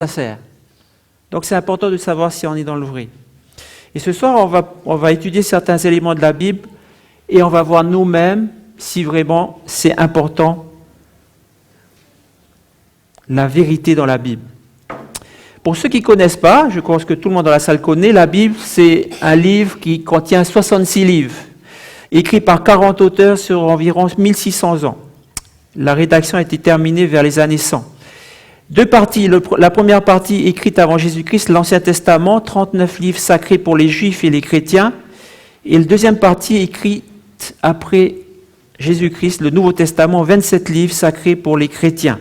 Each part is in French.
ça sert. Donc c'est important de savoir si on est dans le vrai. Et ce soir, on va étudier certains éléments de la Bible et on va voir nous-mêmes si vraiment c'est important la vérité dans la Bible. Pour ceux qui ne connaissent pas, je pense que tout le monde dans la salle connaît, la Bible, c'est un livre qui contient 66 livres, écrits par 40 auteurs sur environ 1600 ans. La rédaction a été terminée vers les années 100. Deux parties. La première partie écrite avant Jésus-Christ, l'Ancien Testament, 39 livres sacrés pour les Juifs et les chrétiens. Et la deuxième partie écrite après Jésus-Christ, le Nouveau Testament, 27 livres sacrés pour les chrétiens.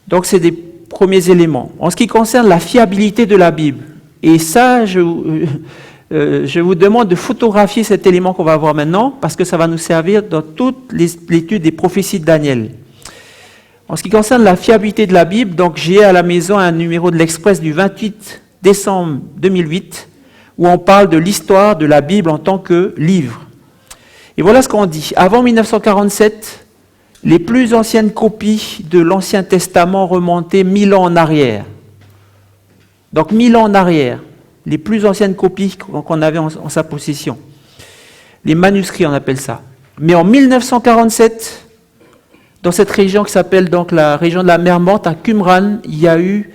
Donc c'est des premiers éléments. En ce qui concerne la fiabilité de la Bible, et ça, je vous demande de photographier cet élément qu'on va voir maintenant, parce que ça va nous servir dans toute l'étude des prophéties de Daniel. En ce qui concerne la fiabilité de la Bible, donc j'ai à la maison un numéro de l'Express du 28 décembre 2008, où on parle de l'histoire de la Bible en tant que livre. Et voilà ce qu'on dit. Avant 1947, les plus anciennes copies de l'Ancien Testament remontaient 1000 ans en arrière. Donc 1000 ans en arrière, les plus anciennes copies qu'on avait en sa possession. Les manuscrits, on appelle ça. Mais en 1947, dans cette région qui s'appelle donc la région de la mer Morte, à Qumran, il y a eu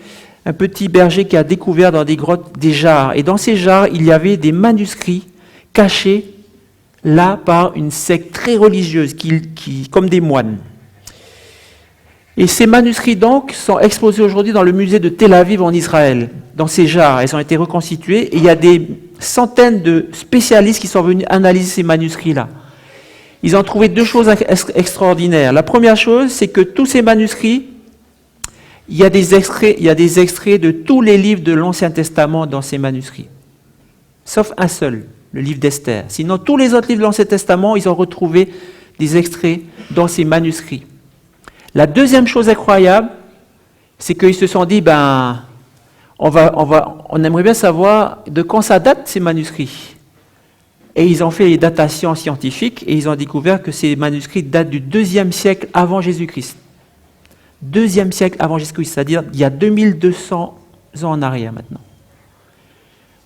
un petit berger qui a découvert dans des grottes des jarres. Et dans ces jarres, il y avait des manuscrits cachés là par une secte très religieuse, comme des moines. Et ces manuscrits donc sont exposés aujourd'hui dans le musée de Tel Aviv en Israël, dans ces jarres. Elles ont été reconstituées et il y a des centaines de spécialistes qui sont venus analyser ces manuscrits-là. Ils ont trouvé deux choses extraordinaires. La première chose, c'est que tous ces manuscrits, il y a des extraits de tous les livres de l'Ancien Testament dans ces manuscrits. Sauf un seul, le livre d'Esther. Sinon, tous les autres livres de l'Ancien Testament, ils ont retrouvé des extraits dans ces manuscrits. La deuxième chose incroyable, c'est qu'ils se sont dit, on aimerait bien savoir de quand ça date ces manuscrits. Et ils ont fait les datations scientifiques et ils ont découvert que ces manuscrits datent du 2e siècle avant Jésus-Christ. 2e siècle avant Jésus-Christ, c'est-à-dire il y a 2200 ans en arrière maintenant.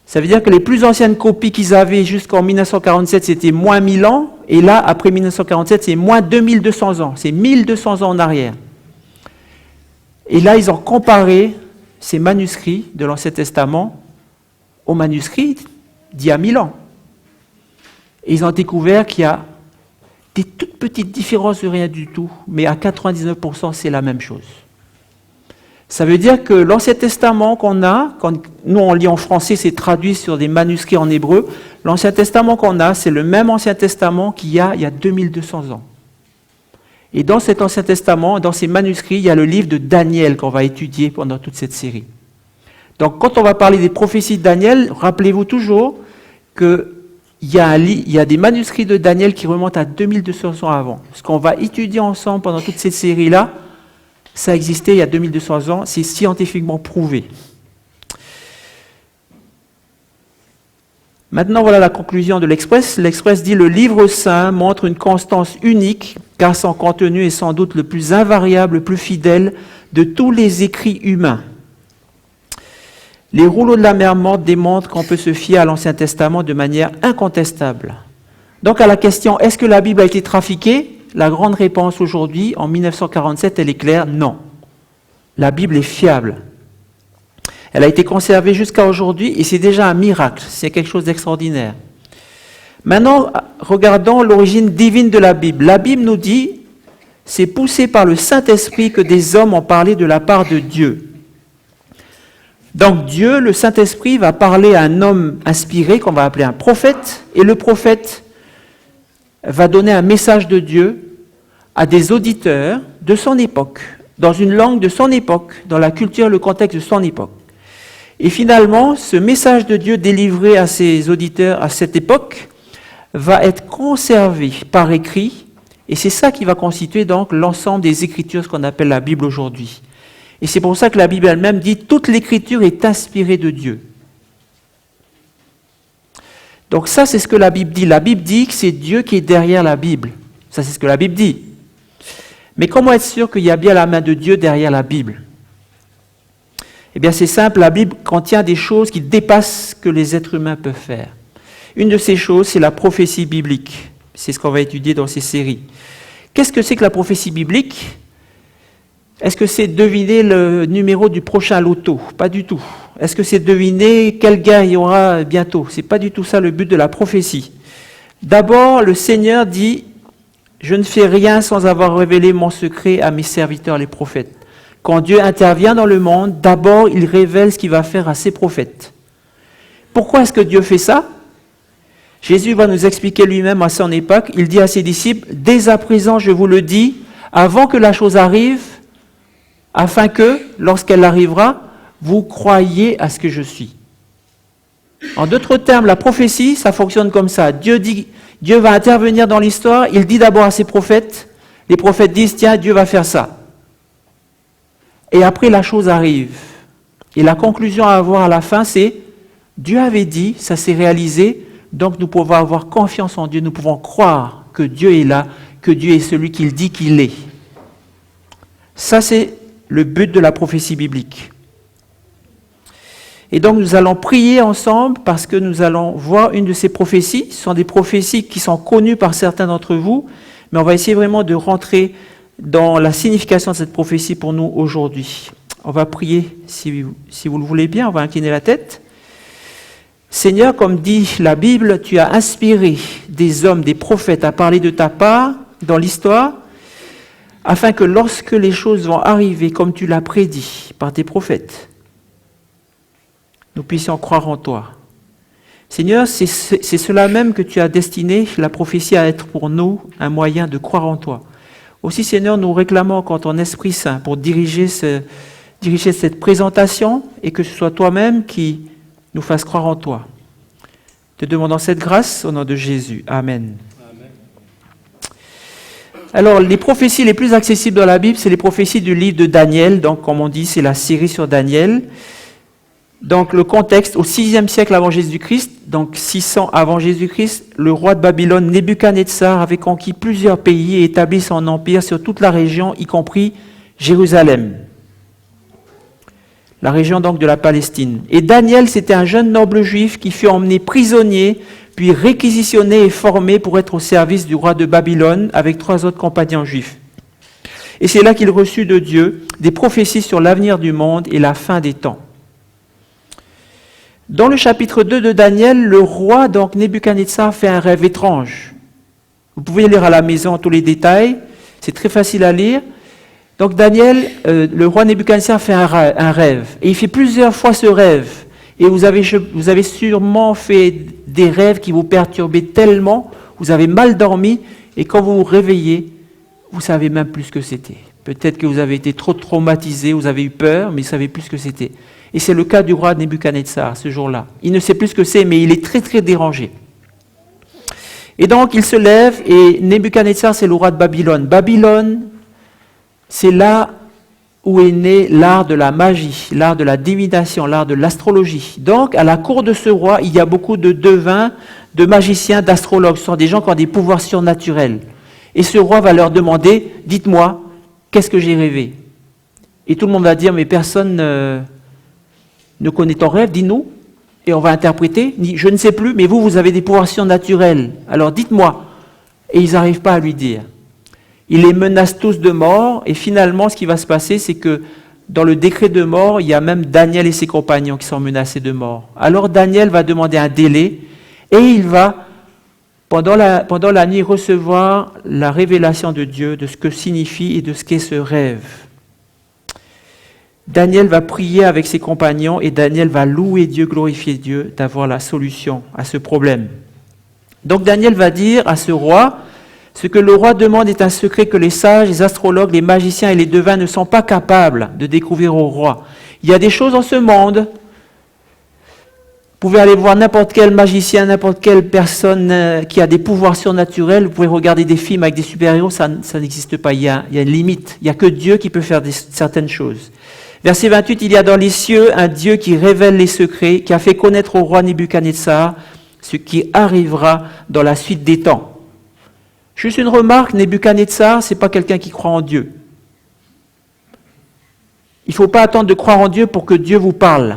Ça veut dire que les plus anciennes copies qu'ils avaient jusqu'en 1947, c'était moins 1000 ans, et là, après 1947, c'est moins 2200 ans, c'est 1200 ans en arrière. Et là, ils ont comparé ces manuscrits de l'Ancien Testament aux manuscrits d'il y a 1000 ans. Et ils ont découvert qu'il y a des toutes petites différences de rien du tout, mais à 99%, c'est la même chose. Ça veut dire que l'Ancien Testament qu'on a, quand nous on lit en français, c'est traduit sur des manuscrits en hébreu, l'Ancien Testament qu'on a, c'est le même Ancien Testament qu'il y a 2200 ans. Et dans cet Ancien Testament, dans ces manuscrits, il y a le livre de Daniel qu'on va étudier pendant toute cette série. Donc quand on va parler des prophéties de Daniel, rappelez-vous toujours qu'il y a des manuscrits de Daniel qui remontent à 2200 ans avant. Ce qu'on va étudier ensemble pendant toute cette série-là, ça existait il y a 2200 ans, c'est scientifiquement prouvé. Maintenant, voilà la conclusion de l'Express. L'Express dit « Le livre saint montre une constance unique, car son contenu est sans doute le plus invariable, le plus fidèle de tous les écrits humains. Les rouleaux de la mer Morte démontrent qu'on peut se fier à l'Ancien Testament de manière incontestable. » Donc à la question « Est-ce que la Bible a été trafiquée ?» La grande réponse aujourd'hui, en 1947, elle est claire, non. La Bible est fiable. Elle a été conservée jusqu'à aujourd'hui et c'est déjà un miracle, c'est quelque chose d'extraordinaire. Maintenant, regardons l'origine divine de la Bible. La Bible nous dit, c'est poussé par le Saint-Esprit que des hommes ont parlé de la part de Dieu. Donc Dieu, le Saint-Esprit, va parler à un homme inspiré qu'on va appeler un prophète, et le prophète va donner un message de Dieu à des auditeurs de son époque, dans une langue de son époque, dans la culture, le contexte de son époque. Et finalement, ce message de Dieu délivré à ses auditeurs à cette époque va être conservé par écrit, et c'est ça qui va constituer donc l'ensemble des Écritures, ce qu'on appelle la Bible aujourd'hui. Et c'est pour ça que la Bible elle-même dit « Toute l'Écriture est inspirée de Dieu ». Donc ça, c'est ce que la Bible dit. La Bible dit que c'est Dieu qui est derrière la Bible. Ça, c'est ce que la Bible dit. Mais comment être sûr qu'il y a bien la main de Dieu derrière la Bible? Eh bien, c'est simple, la Bible contient des choses qui dépassent ce que les êtres humains peuvent faire. Une de ces choses, c'est la prophétie biblique. C'est ce qu'on va étudier dans ces séries. Qu'est-ce que c'est que la prophétie biblique? Est-ce que c'est deviner le numéro du prochain loto? Pas du tout. Est-ce que c'est deviner quelle guerre il y aura bientôt? C'est pas du tout ça le but de la prophétie. D'abord, le Seigneur dit « Je ne fais rien sans avoir révélé mon secret à mes serviteurs les prophètes ». Quand Dieu intervient dans le monde, d'abord, il révèle ce qu'il va faire à ses prophètes. Pourquoi est-ce que Dieu fait ça? Jésus va nous expliquer lui-même à son époque. Il dit à ses disciples, « Dès à présent, je vous le dis, avant que la chose arrive, afin que, lorsqu'elle arrivera, vous croyiez à ce que je suis. » En d'autres termes, la prophétie, ça fonctionne comme ça. Dieu va intervenir dans l'histoire, il dit d'abord à ses prophètes, les prophètes disent, « Tiens, Dieu va faire ça. » Et après, la chose arrive. Et la conclusion à avoir à la fin, c'est Dieu avait dit, ça s'est réalisé, donc nous pouvons avoir confiance en Dieu, nous pouvons croire que Dieu est là, que Dieu est celui qu'il dit qu'il est. Ça, c'est le but de la prophétie biblique. Et donc, nous allons prier ensemble parce que nous allons voir une de ces prophéties. Ce sont des prophéties qui sont connues par certains d'entre vous, mais on va essayer vraiment de rentrer dans la signification de cette prophétie pour nous aujourd'hui. On va prier, si vous le voulez bien, on va incliner la tête. Seigneur, comme dit la Bible, tu as inspiré des hommes, des prophètes à parler de ta part dans l'histoire, afin que lorsque les choses vont arriver comme tu l'as prédit par tes prophètes, nous puissions croire en toi. Seigneur, c'est cela même que tu as destiné la prophétie à être pour nous un moyen de croire en toi. Aussi, Seigneur, nous réclamons encore ton Esprit Saint pour diriger cette présentation et que ce soit toi-même qui nous fasse croire en toi. Te demandons cette grâce au nom de Jésus. Amen. Amen. Alors, les prophéties les plus accessibles dans la Bible, c'est les prophéties du livre de Daniel. Donc, comme on dit, c'est la série sur Daniel. Donc, le contexte, au 6e siècle avant Jésus-Christ, donc 600 avant Jésus-Christ, le roi de Babylone, Nebuchadnezzar, avait conquis plusieurs pays et établi son empire sur toute la région, y compris Jérusalem. La région donc de la Palestine. Et Daniel, c'était un jeune noble juif qui fut emmené prisonnier, puis réquisitionné et formé pour être au service du roi de Babylone avec 3 autres compagnons juifs. Et c'est là qu'il reçut de Dieu des prophéties sur l'avenir du monde et la fin des temps. Dans le chapitre 2 de Daniel, le roi, donc Nebuchadnezzar, fait un rêve étrange. Vous pouvez lire à la maison tous les détails, c'est très facile à lire. Donc Daniel, le roi Nebuchadnezzar fait un rêve, et il fait plusieurs fois ce rêve. Et vous avez sûrement fait des rêves qui vous perturbaient tellement, vous avez mal dormi, et quand vous vous réveillez, vous ne savez même plus ce que c'était. Peut-être que vous avez été trop traumatisé, vous avez eu peur, mais vous ne savez plus ce que c'était. Et c'est le cas du roi Nebuchadnezzar ce jour-là. Il ne sait plus ce que c'est, mais il est très très dérangé. Et donc il se lève, et Nebuchadnezzar, c'est le roi de Babylone. Babylone, c'est là où est né l'art de la magie, l'art de la divination, l'art de l'astrologie. Donc, à la cour de ce roi, il y a beaucoup de devins, de magiciens, d'astrologues. Ce sont des gens qui ont des pouvoirs surnaturels. Et ce roi va leur demander, dites-moi, qu'est-ce que j'ai rêvé? Et tout le monde va dire, mais personne ne connaît ton rêve, dis-nous. Et on va interpréter, je ne sais plus, mais vous avez des pouvoirs surnaturels. Alors dites-moi. Et ils n'arrivent pas à lui dire. Il les menace tous de mort, et finalement, ce qui va se passer, c'est que dans le décret de mort, il y a même Daniel et ses compagnons qui sont menacés de mort. Alors Daniel va demander un délai, et il va, pendant la nuit, recevoir la révélation de Dieu, de ce que signifie et de ce qu'est ce rêve. Daniel va prier avec ses compagnons, et Daniel va louer Dieu, glorifier Dieu, d'avoir la solution à ce problème. Donc Daniel va dire à ce roi, ce que le roi demande est un secret que les sages, les astrologues, les magiciens et les devins ne sont pas capables de découvrir au roi. Il y a des choses dans ce monde. Vous pouvez aller voir n'importe quel magicien, n'importe quelle personne qui a des pouvoirs surnaturels. Vous pouvez regarder des films avec des super-héros, ça n'existe pas. Il y a une limite. Il n'y a que Dieu qui peut faire certaines choses. Verset 28, il y a dans les cieux un Dieu qui révèle les secrets, qui a fait connaître au roi Nebuchadnezzar ce qui arrivera dans la suite des temps. Juste une remarque, Nebuchadnezzar, ce n'est pas quelqu'un qui croit en Dieu. Il ne faut pas attendre de croire en Dieu pour que Dieu vous parle.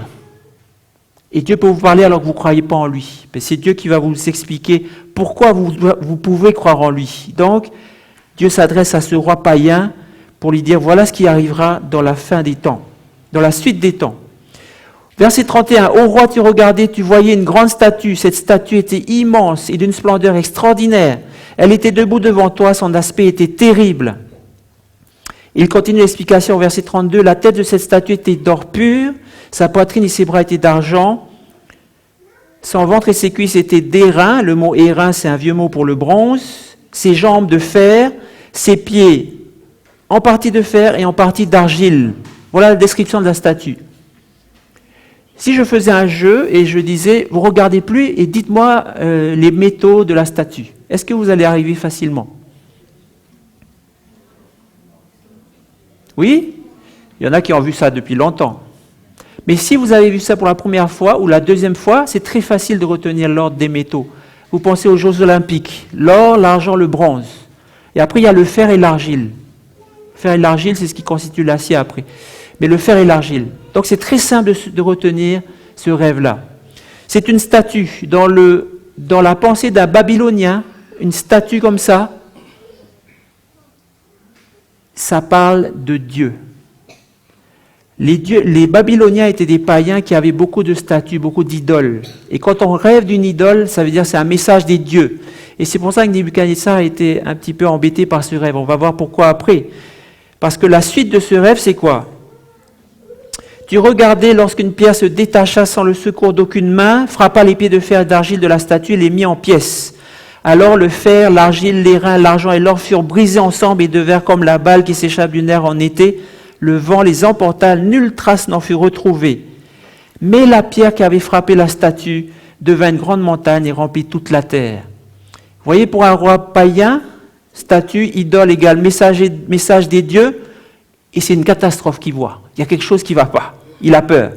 Et Dieu peut vous parler alors que vous ne croyez pas en lui. Mais c'est Dieu qui va vous expliquer pourquoi vous pouvez croire en lui. Donc, Dieu s'adresse à ce roi païen pour lui dire, voilà ce qui arrivera dans la fin des temps, dans la suite des temps. Verset 31, « Ô roi, tu regardais, tu voyais une grande statue. Cette statue était immense et d'une splendeur extraordinaire. Elle était debout devant toi, son aspect était terrible. » Il continue l'explication au verset 32, « La tête de cette statue était d'or pur, sa poitrine et ses bras étaient d'argent, son ventre et ses cuisses étaient d'airain. » Le mot airain, c'est un vieux mot pour le bronze. « Ses jambes de fer, ses pieds en partie de fer et en partie d'argile. » Voilà la description de la statue. Si je faisais un jeu et je disais, vous regardez plus et dites-moi les métaux de la statue, est-ce que vous allez arriver facilement? Oui? Il y en a qui ont vu ça depuis longtemps. Mais si vous avez vu ça pour la première fois ou la deuxième fois, c'est très facile de retenir l'ordre des métaux. Vous pensez aux Jeux Olympiques, l'or, l'argent, le bronze. Et après, il y a le fer et l'argile. Le fer et l'argile, c'est ce qui constitue l'acier après. Mais le fer et l'argile. Donc c'est très simple de retenir ce rêve-là. C'est une statue. Dans la pensée d'un Babylonien, une statue comme ça parle de Dieu. Les Babyloniens étaient des païens qui avaient beaucoup de statues, beaucoup d'idoles. Et quand on rêve d'une idole, ça veut dire que c'est un message des dieux. Et c'est pour ça que Nebuchadnezzar a été un petit peu embêté par ce rêve. On va voir pourquoi après. Parce que la suite de ce rêve, c'est quoi? Tu regardais lorsqu'une pierre se détacha sans le secours d'aucune main, frappa les pieds de fer et d'argile de la statue et les mit en pièces. Alors le fer, l'argile, l'airain, l'argent et l'or furent brisés ensemble et devinrent comme la balle qui s'échappe du nerf en été. Le vent les emporta, nulle trace n'en fut retrouvée. Mais la pierre qui avait frappé la statue devint une grande montagne et remplit toute la terre. Vous voyez, pour un roi païen, statue, idole égale message des dieux, et c'est une catastrophe qu'il voit. Il y a quelque chose qui ne va pas. Il a peur.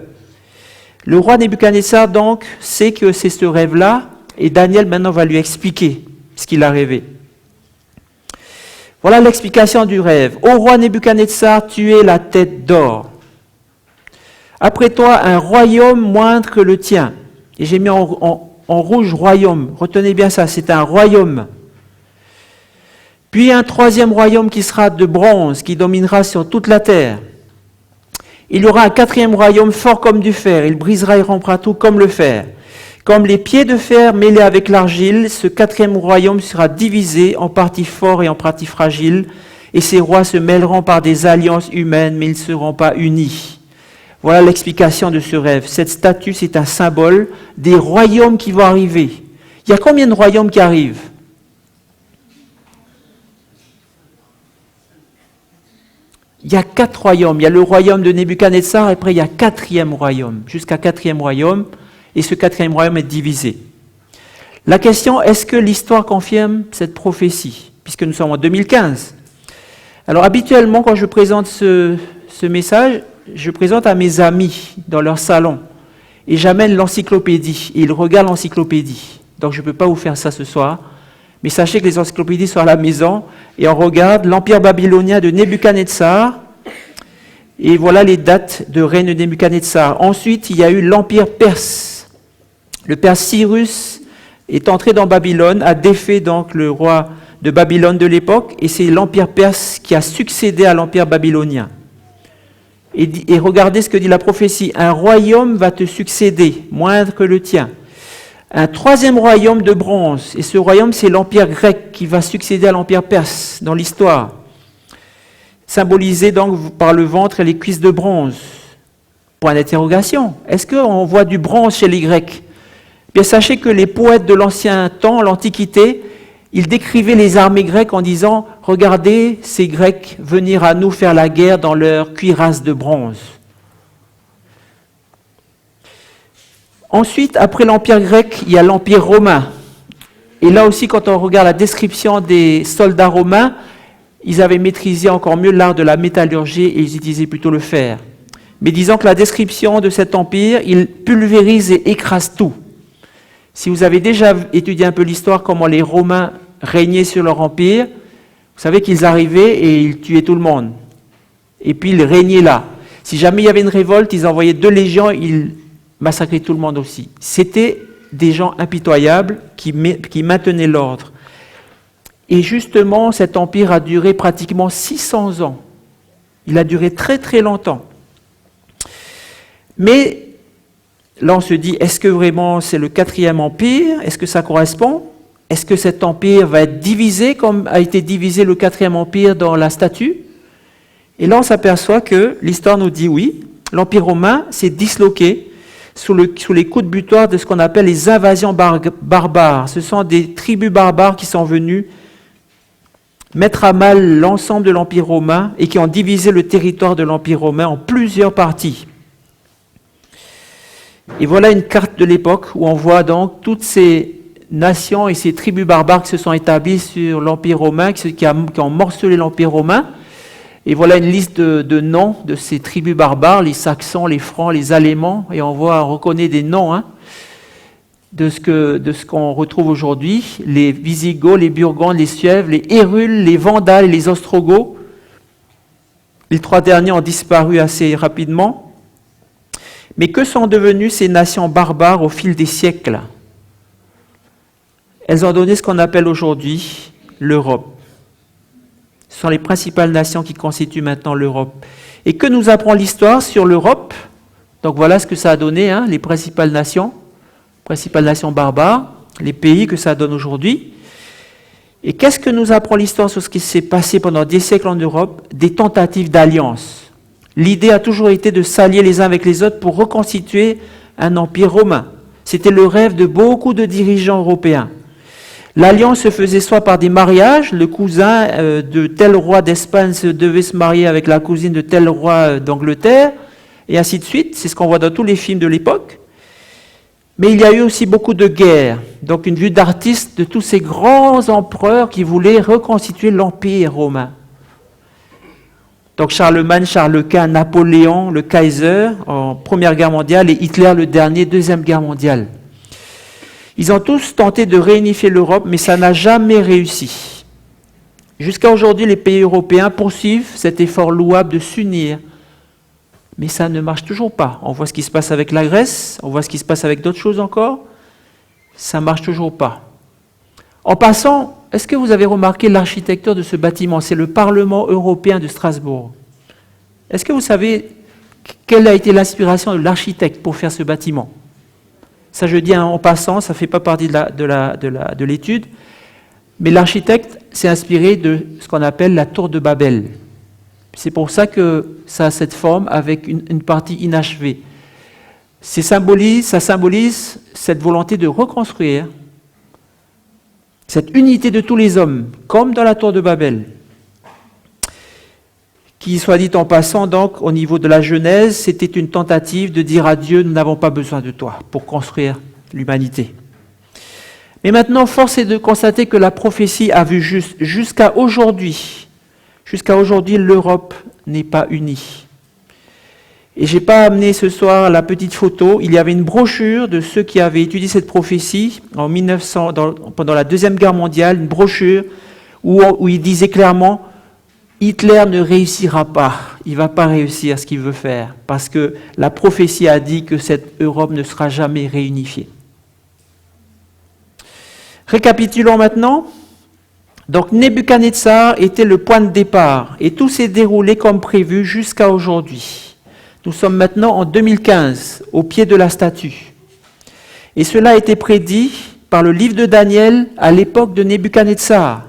Le roi Nebuchadnezzar, donc, sait que c'est ce rêve-là, et Daniel, maintenant, va lui expliquer ce qu'il a rêvé. Voilà l'explication du rêve. Ô roi Nebuchadnezzar, tu es la tête d'or. Après toi, un royaume moindre que le tien. Et j'ai mis en rouge royaume. Retenez bien ça, c'est un royaume. Puis un troisième royaume qui sera de bronze, qui dominera sur toute la terre. Il y aura un quatrième royaume fort comme du fer. Il brisera et rompra tout comme le fer. Comme les pieds de fer mêlés avec l'argile, ce quatrième royaume sera divisé en parties fortes et en parties fragiles, et ces rois se mêleront par des alliances humaines, mais ils ne seront pas unis. Voilà l'explication de ce rêve. Cette statue, c'est un symbole des royaumes qui vont arriver. Il y a combien de royaumes qui arrivent? Il y a 4 royaumes. Il y a le royaume de Nebuchadnezzar, et après il y a 4e royaume, jusqu'à 4e royaume, et ce 4e royaume est divisé. La question, est-ce que l'histoire confirme cette prophétie? Puisque nous sommes en 2015. Alors habituellement, quand je présente ce message, je présente à mes amis dans leur salon, et j'amène l'encyclopédie, et ils regardent l'encyclopédie. Donc je ne peux pas vous faire ça ce soir. Mais sachez que les encyclopédies sont à la maison et on regarde l'empire babylonien de Nebuchadnezzar. Et voilà les dates de règne de Nebuchadnezzar. Ensuite, il y a eu l'empire perse. Le père Cyrus est entré dans Babylone, a défait donc le roi de Babylone de l'époque, et c'est l'empire perse qui a succédé à l'empire babylonien. Et regardez ce que dit la prophétie. Un royaume va te succéder, moindre que le tien. Un 3e royaume de bronze, et ce royaume c'est l'empire grec qui va succéder à l'empire perse dans l'histoire, symbolisé donc par le ventre et les cuisses de bronze. Point d'interrogation, est-ce qu'on voit du bronze chez les Grecs? Bien sachez que les poètes de l'ancien temps, l'Antiquité, ils décrivaient les armées grecques en disant « Regardez ces Grecs venir à nous faire la guerre dans leur cuirasse de bronze ». Ensuite, après l'Empire grec, il y a l'Empire romain. Et là aussi, quand on regarde la description des soldats romains, ils avaient maîtrisé encore mieux l'art de la métallurgie et ils utilisaient plutôt le fer. Mais disons que la description de cet empire, il pulvérise et écrase tout. Si vous avez déjà étudié un peu l'histoire, comment les Romains régner sur leur empire, vous savez qu'ils arrivaient et ils tuaient tout le monde. Et puis ils régnaient là. Si jamais il y avait une révolte, ils envoyaient 2 légions, ils massacraient tout le monde aussi. C'était des gens impitoyables qui maintenaient l'ordre. Et justement, cet empire a duré pratiquement 600 ans. Il a duré très très longtemps. Mais là, on se dit, est-ce que vraiment c'est le 4e empire? Est-ce que ça correspond? Est-ce que cet empire va être divisé comme a été divisé le 4e empire dans la statue? Et là, on s'aperçoit que l'histoire nous dit oui, l'Empire romain s'est disloqué sous les coups de butoir de ce qu'on appelle les invasions barbares. Ce sont des tribus barbares qui sont venues mettre à mal l'ensemble de l'Empire romain et qui ont divisé le territoire de l'Empire romain en plusieurs parties. Et voilà une carte de l'époque où on voit donc toutes ces nations et ces tribus barbares qui se sont établies sur l'Empire romain, qui ont morcelé l'Empire romain. Et voilà une liste de noms de ces tribus barbares, les Saxons, les Francs, les Alémans, et on reconnaît des noms de ce qu'on retrouve aujourd'hui, les Visigoths, les Burgondes, les Suèves, les Hérules, les Vandales et les Ostrogoths. Les 3 derniers ont disparu assez rapidement. Mais que sont devenues ces nations barbares au fil des siècles? Elles ont donné ce qu'on appelle aujourd'hui l'Europe. Ce sont les principales nations qui constituent maintenant l'Europe. Et que nous apprend l'histoire sur l'Europe? Donc voilà ce que ça a donné, les principales nations barbares, les pays que ça donne aujourd'hui. Et qu'est-ce que nous apprend l'histoire sur ce qui s'est passé pendant des siècles en Europe? Des tentatives d'alliance. L'idée a toujours été de s'allier les uns avec les autres pour reconstituer un empire romain. C'était le rêve de beaucoup de dirigeants européens. L'alliance se faisait soit par des mariages, le cousin de tel roi d'Espagne devait se marier avec la cousine de tel roi d'Angleterre, et ainsi de suite. C'est ce qu'on voit dans tous les films de l'époque. Mais il y a eu aussi beaucoup de guerres, donc une vue d'artiste de tous ces grands empereurs qui voulaient reconstituer l'Empire romain. Donc Charlemagne, Charles Quint, Napoléon, le Kaiser en Première Guerre mondiale et Hitler le dernier, Deuxième Guerre mondiale. Ils ont tous tenté de réunifier l'Europe, mais ça n'a jamais réussi. Jusqu'à aujourd'hui, les pays européens poursuivent cet effort louable de s'unir. Mais ça ne marche toujours pas. On voit ce qui se passe avec la Grèce, on voit ce qui se passe avec d'autres choses encore. Ça ne marche toujours pas. En passant, est-ce que vous avez remarqué l'architecture de ce bâtiment? C'est le Parlement européen de Strasbourg. Est-ce que vous savez quelle a été l'inspiration de l'architecte pour faire ce bâtiment? Ça, je dis en passant, ça ne fait pas partie de l'étude, mais l'architecte s'est inspiré de ce qu'on appelle la tour de Babel. C'est pour ça que ça a cette forme avec une partie inachevée. Ça symbolise cette volonté de reconstruire cette unité de tous les hommes, comme dans la tour de Babel, qui, soit dit en passant, donc, au niveau de la Genèse, c'était une tentative de dire à Dieu, nous n'avons pas besoin de toi pour construire l'humanité. Mais maintenant, force est de constater que la prophétie a vu juste. Jusqu'à aujourd'hui, l'Europe n'est pas unie. Et je n'ai pas amené ce soir la petite photo. Il y avait une brochure de ceux qui avaient étudié cette prophétie en 1900, pendant la Deuxième Guerre mondiale, une brochure où il disait clairement Hitler ne réussira pas, il ne va pas réussir ce qu'il veut faire, parce que la prophétie a dit que cette Europe ne sera jamais réunifiée. Récapitulons maintenant. Donc Nebuchadnezzar était le point de départ, et tout s'est déroulé comme prévu jusqu'à aujourd'hui. Nous sommes maintenant en 2015, au pied de la statue. Et cela a été prédit par le livre de Daniel à l'époque de Nebuchadnezzar.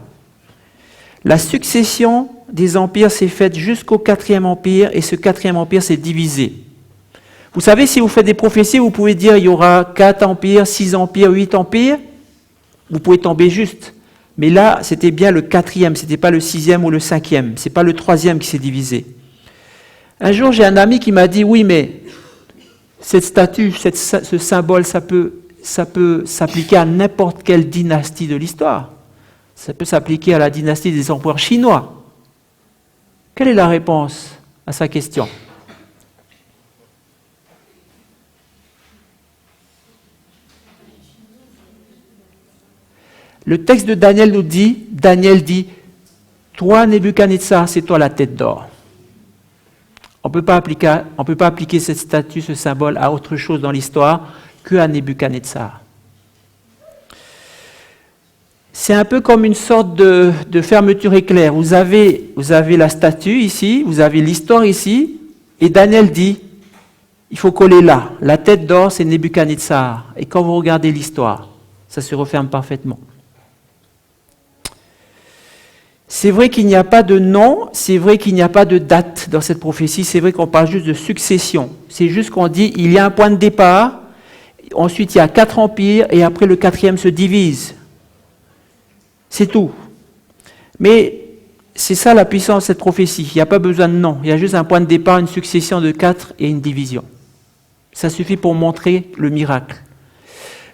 La succession des empires s'est faite jusqu'au 4e empire, et ce 4e empire s'est divisé. Vous savez, si vous faites des prophéties, vous pouvez dire il y aura 4 empires, 6 empires, 8 empires. Vous pouvez tomber juste. Mais là, c'était bien le 4e, ce n'était pas le 6e ou le 5e, ce n'est pas le 3e qui s'est divisé. Un jour, j'ai un ami qui m'a dit, oui, mais cette statue, ce symbole, ça peut s'appliquer à n'importe quelle dynastie de l'histoire. Ça peut s'appliquer à la dynastie des empereurs chinois. Quelle est la réponse à sa question? Le texte de Daniel dit, toi Nebuchadnezzar, c'est toi la tête d'or. On ne peut pas appliquer cette statue, ce symbole à autre chose dans l'histoire qu'à Nebuchadnezzar. C'est un peu comme une sorte de fermeture éclair. Vous avez la statue ici, vous avez l'histoire ici, et Daniel dit, il faut coller là. La tête d'or, c'est Nebuchadnezzar. Et quand vous regardez l'histoire, ça se referme parfaitement. C'est vrai qu'il n'y a pas de nom, c'est vrai qu'il n'y a pas de date dans cette prophétie, c'est vrai qu'on parle juste de succession. C'est juste qu'on dit, il y a un point de départ, ensuite il y a 4 empires, et après le 4e se divise. C'est tout. Mais c'est ça la puissance de cette prophétie. Il n'y a pas besoin de nom. Il y a juste un point de départ, une succession de 4 et une division. Ça suffit pour montrer le miracle.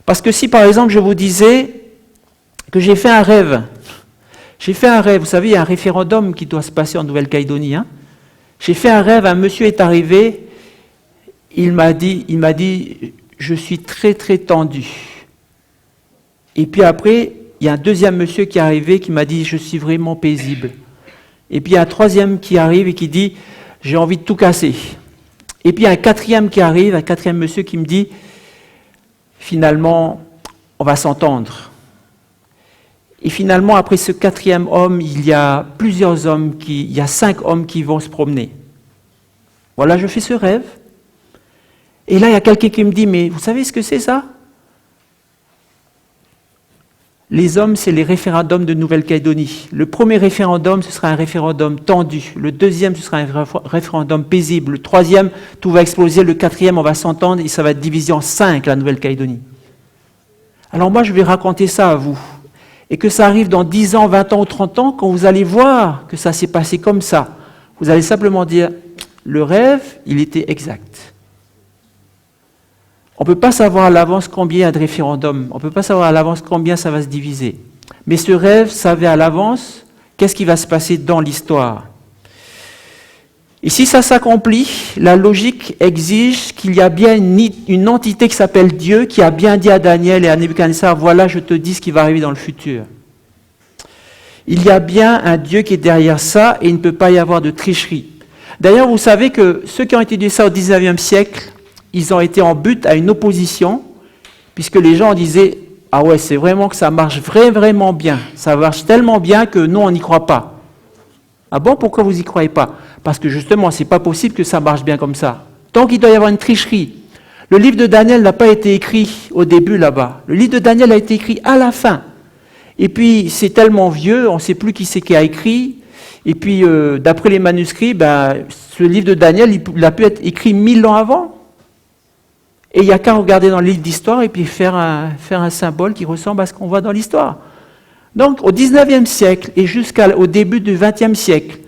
Parce que si par exemple je vous disais que j'ai fait un rêve, vous savez, il y a un référendum qui doit se passer en Nouvelle-Calédonie. J'ai fait un rêve, un monsieur est arrivé, il m'a dit, je suis très très tendu. Et puis après, il y a un deuxième monsieur qui est arrivé qui m'a dit, je suis vraiment paisible. Et puis il y a un troisième qui arrive et qui dit, j'ai envie de tout casser. Et puis il y a un quatrième qui arrive, un quatrième monsieur qui me dit, finalement, on va s'entendre. Et finalement, après ce quatrième homme, il y a plusieurs hommes, il y a 5 hommes qui vont se promener. Voilà, je fais ce rêve. Et là, il y a quelqu'un qui me dit, mais vous savez ce que c'est ça ? Les hommes, c'est les référendums de Nouvelle-Calédonie. Le premier référendum, ce sera un référendum tendu. Le deuxième, ce sera un référendum paisible. Le troisième, tout va exploser. Le quatrième, on va s'entendre et ça va être divisé en 5, la Nouvelle-Calédonie. Alors moi, je vais raconter ça à vous. Et que ça arrive dans 10 ans, 20 ans ou 30 ans, quand vous allez voir que ça s'est passé comme ça, vous allez simplement dire, le rêve, il était exact. On ne peut pas savoir à l'avance combien il y a de référendums, on ne peut pas savoir à l'avance combien ça va se diviser. Mais ce rêve savait à l'avance qu'est-ce qui va se passer dans l'histoire. Et si ça s'accomplit, la logique exige qu'il y a bien une entité qui s'appelle Dieu qui a bien dit à Daniel et à Nebuchadnezzar, voilà, je te dis ce qui va arriver dans le futur. Il y a bien un Dieu qui est derrière ça et il ne peut pas y avoir de tricherie. D'ailleurs, vous savez que ceux qui ont étudié ça au 19e siècle, ils ont été en but à une opposition, puisque les gens disaient, ah ouais, c'est vraiment que ça marche vraiment bien. Ça marche tellement bien que nous, on n'y croit pas. Ah bon, pourquoi vous n'y croyez pas ? Parce que justement, ce n'est pas possible que ça marche bien comme ça. Donc il doit y avoir une tricherie. Le livre de Daniel n'a pas été écrit au début là-bas. Le livre de Daniel a été écrit à la fin. Et puis c'est tellement vieux, on ne sait plus qui c'est qui a écrit. Et puis d'après les manuscrits, ce livre de Daniel, il a pu être écrit 1000 ans avant. Et il n'y a qu'à regarder dans le livre d'histoire et puis faire un symbole qui ressemble à ce qu'on voit dans l'histoire. Donc, au 19e siècle et jusqu'au début du 20e siècle,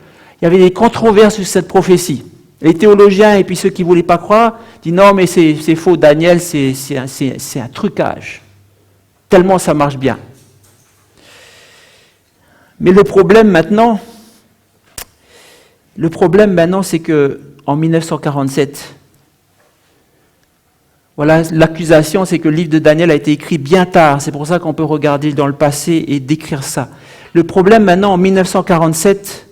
il y avait des controverses sur cette prophétie. Les théologiens et puis ceux qui ne voulaient pas croire disent non, mais c'est faux, Daniel, c'est un trucage. Tellement ça marche bien. Mais le problème maintenant, c'est qu'en 1947, voilà, l'accusation, c'est que le livre de Daniel a été écrit bien tard. C'est pour ça qu'on peut regarder dans le passé et décrire ça. Le problème maintenant, en 1947,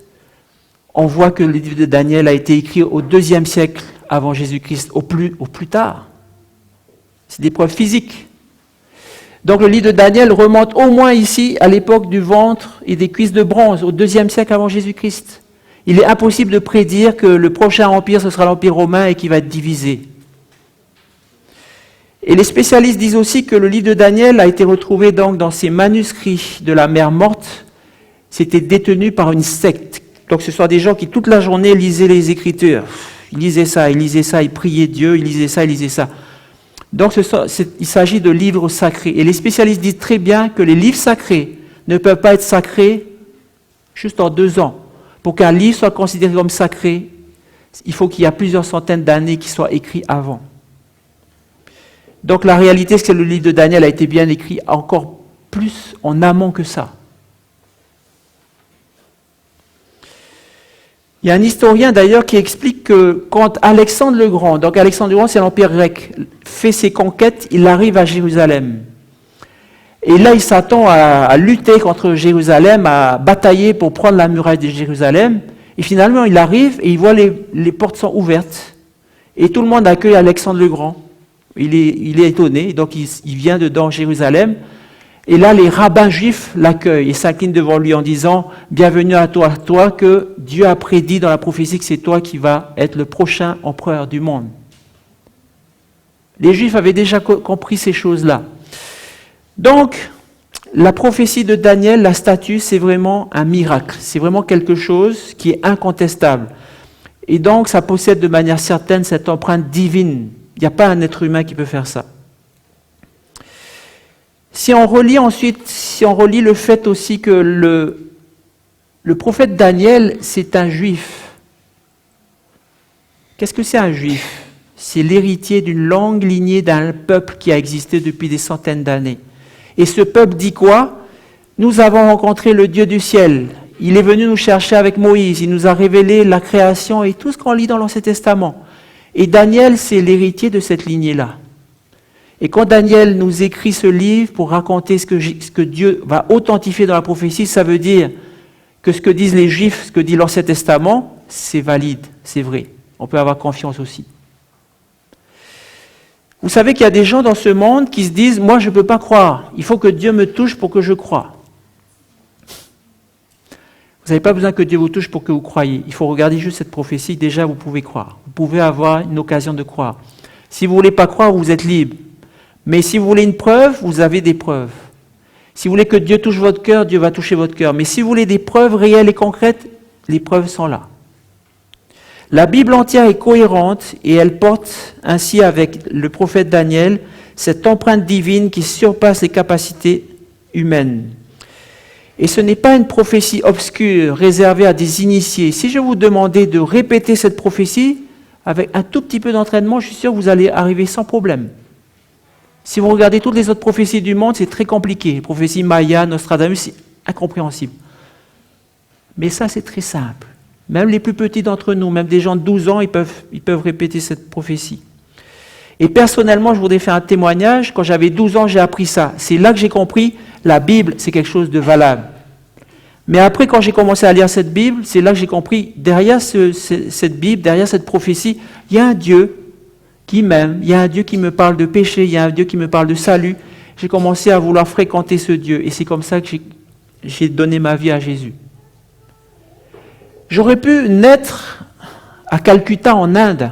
on voit que le livre de Daniel a été écrit au 2e siècle avant Jésus-Christ, au plus tard. C'est des preuves physiques. Donc le livre de Daniel remonte au moins ici à l'époque du ventre et des cuisses de bronze, au 2e siècle avant Jésus-Christ. Il est impossible de prédire que le prochain empire, ce sera l'Empire romain et qu'il va être divisé. Et les spécialistes disent aussi que le livre de Daniel a été retrouvé donc dans ces manuscrits de la mer morte. C'était détenu par une secte. Donc ce sont des gens qui toute la journée lisaient les Écritures. Ils lisaient ça, ils priaient Dieu, ils lisaient ça. Donc il s'agit de livres sacrés. Et les spécialistes disent très bien que les livres sacrés ne peuvent pas être sacrés juste en 2 ans. Pour qu'un livre soit considéré comme sacré, il faut qu'il y ait plusieurs centaines d'années qui soient écrits avant. Donc la réalité, c'est que le livre de Daniel a été bien écrit encore plus en amont que ça. Il y a un historien d'ailleurs qui explique que quand Alexandre le Grand, donc Alexandre le Grand c'est l'Empire grec, fait ses conquêtes, il arrive à Jérusalem. Et là, il s'attend à lutter contre Jérusalem, à batailler pour prendre la muraille de Jérusalem. Et finalement, il arrive et il voit les portes sont ouvertes. Et tout le monde accueille Alexandre le Grand. Il est étonné, donc il vient dedans Jérusalem. Et là, les rabbins juifs l'accueillent et s'inclinent devant lui en disant « Bienvenue à toi que Dieu a prédit dans la prophétie que c'est toi qui vas être le prochain empereur du monde. » Les Juifs avaient déjà compris ces choses-là. Donc, la prophétie de Daniel, la statue, c'est vraiment un miracle. C'est vraiment quelque chose qui est incontestable. Et donc, ça possède de manière certaine cette empreinte divine. Il n'y a pas un être humain qui peut faire ça. Si on relit le fait aussi que le prophète Daniel, c'est un juif. Qu'est-ce que c'est un juif? C'est l'héritier d'une longue lignée d'un peuple qui a existé depuis des centaines d'années. Et ce peuple dit quoi? Nous avons rencontré le Dieu du ciel. Il est venu nous chercher avec Moïse. Il nous a révélé la création et tout ce qu'on lit dans l'Ancien Testament. Et Daniel, c'est l'héritier de cette lignée-là. Et quand Daniel nous écrit ce livre pour raconter ce que Dieu va authentifier dans la prophétie, ça veut dire que ce que disent les Juifs, ce que dit l'Ancien Testament, c'est valide, c'est vrai. On peut avoir confiance aussi. Vous savez qu'il y a des gens dans ce monde qui se disent « Moi, je ne peux pas croire. Il faut que Dieu me touche pour que je croie. » Vous n'avez pas besoin que Dieu vous touche pour que vous croyiez. Il faut regarder juste cette prophétie. Déjà, vous pouvez croire. Vous pouvez avoir une occasion de croire. Si vous ne voulez pas croire, vous êtes libre. Mais si vous voulez une preuve, vous avez des preuves. Si vous voulez que Dieu touche votre cœur, Dieu va toucher votre cœur. Mais si vous voulez des preuves réelles et concrètes, les preuves sont là. La Bible entière est cohérente et elle porte ainsi avec le prophète Daniel cette empreinte divine qui surpasse les capacités humaines. Et ce n'est pas une prophétie obscure réservée à des initiés. Si je vous demandais de répéter cette prophétie, avec un tout petit peu d'entraînement, je suis sûr que vous allez arriver sans problème. Si vous regardez toutes les autres prophéties du monde, c'est très compliqué. Les prophéties Maya, Nostradamus, c'est incompréhensible. Mais ça, c'est très simple. Même les plus petits d'entre nous, même des gens de 12 ans, ils peuvent répéter cette prophétie. Et personnellement, je voudrais faire un témoignage. Quand j'avais 12 ans, j'ai appris ça. C'est là que j'ai compris, la Bible, c'est quelque chose de valable. Mais après, quand j'ai commencé à lire cette Bible, c'est là que j'ai compris, derrière cette Bible, derrière cette prophétie, il y a un Dieu qui m'aime, il y a un Dieu qui me parle de péché, il y a un Dieu qui me parle de salut. J'ai commencé à vouloir fréquenter ce Dieu. Et c'est comme ça que j'ai donné ma vie à Jésus. J'aurais pu naître à Calcutta, en Inde.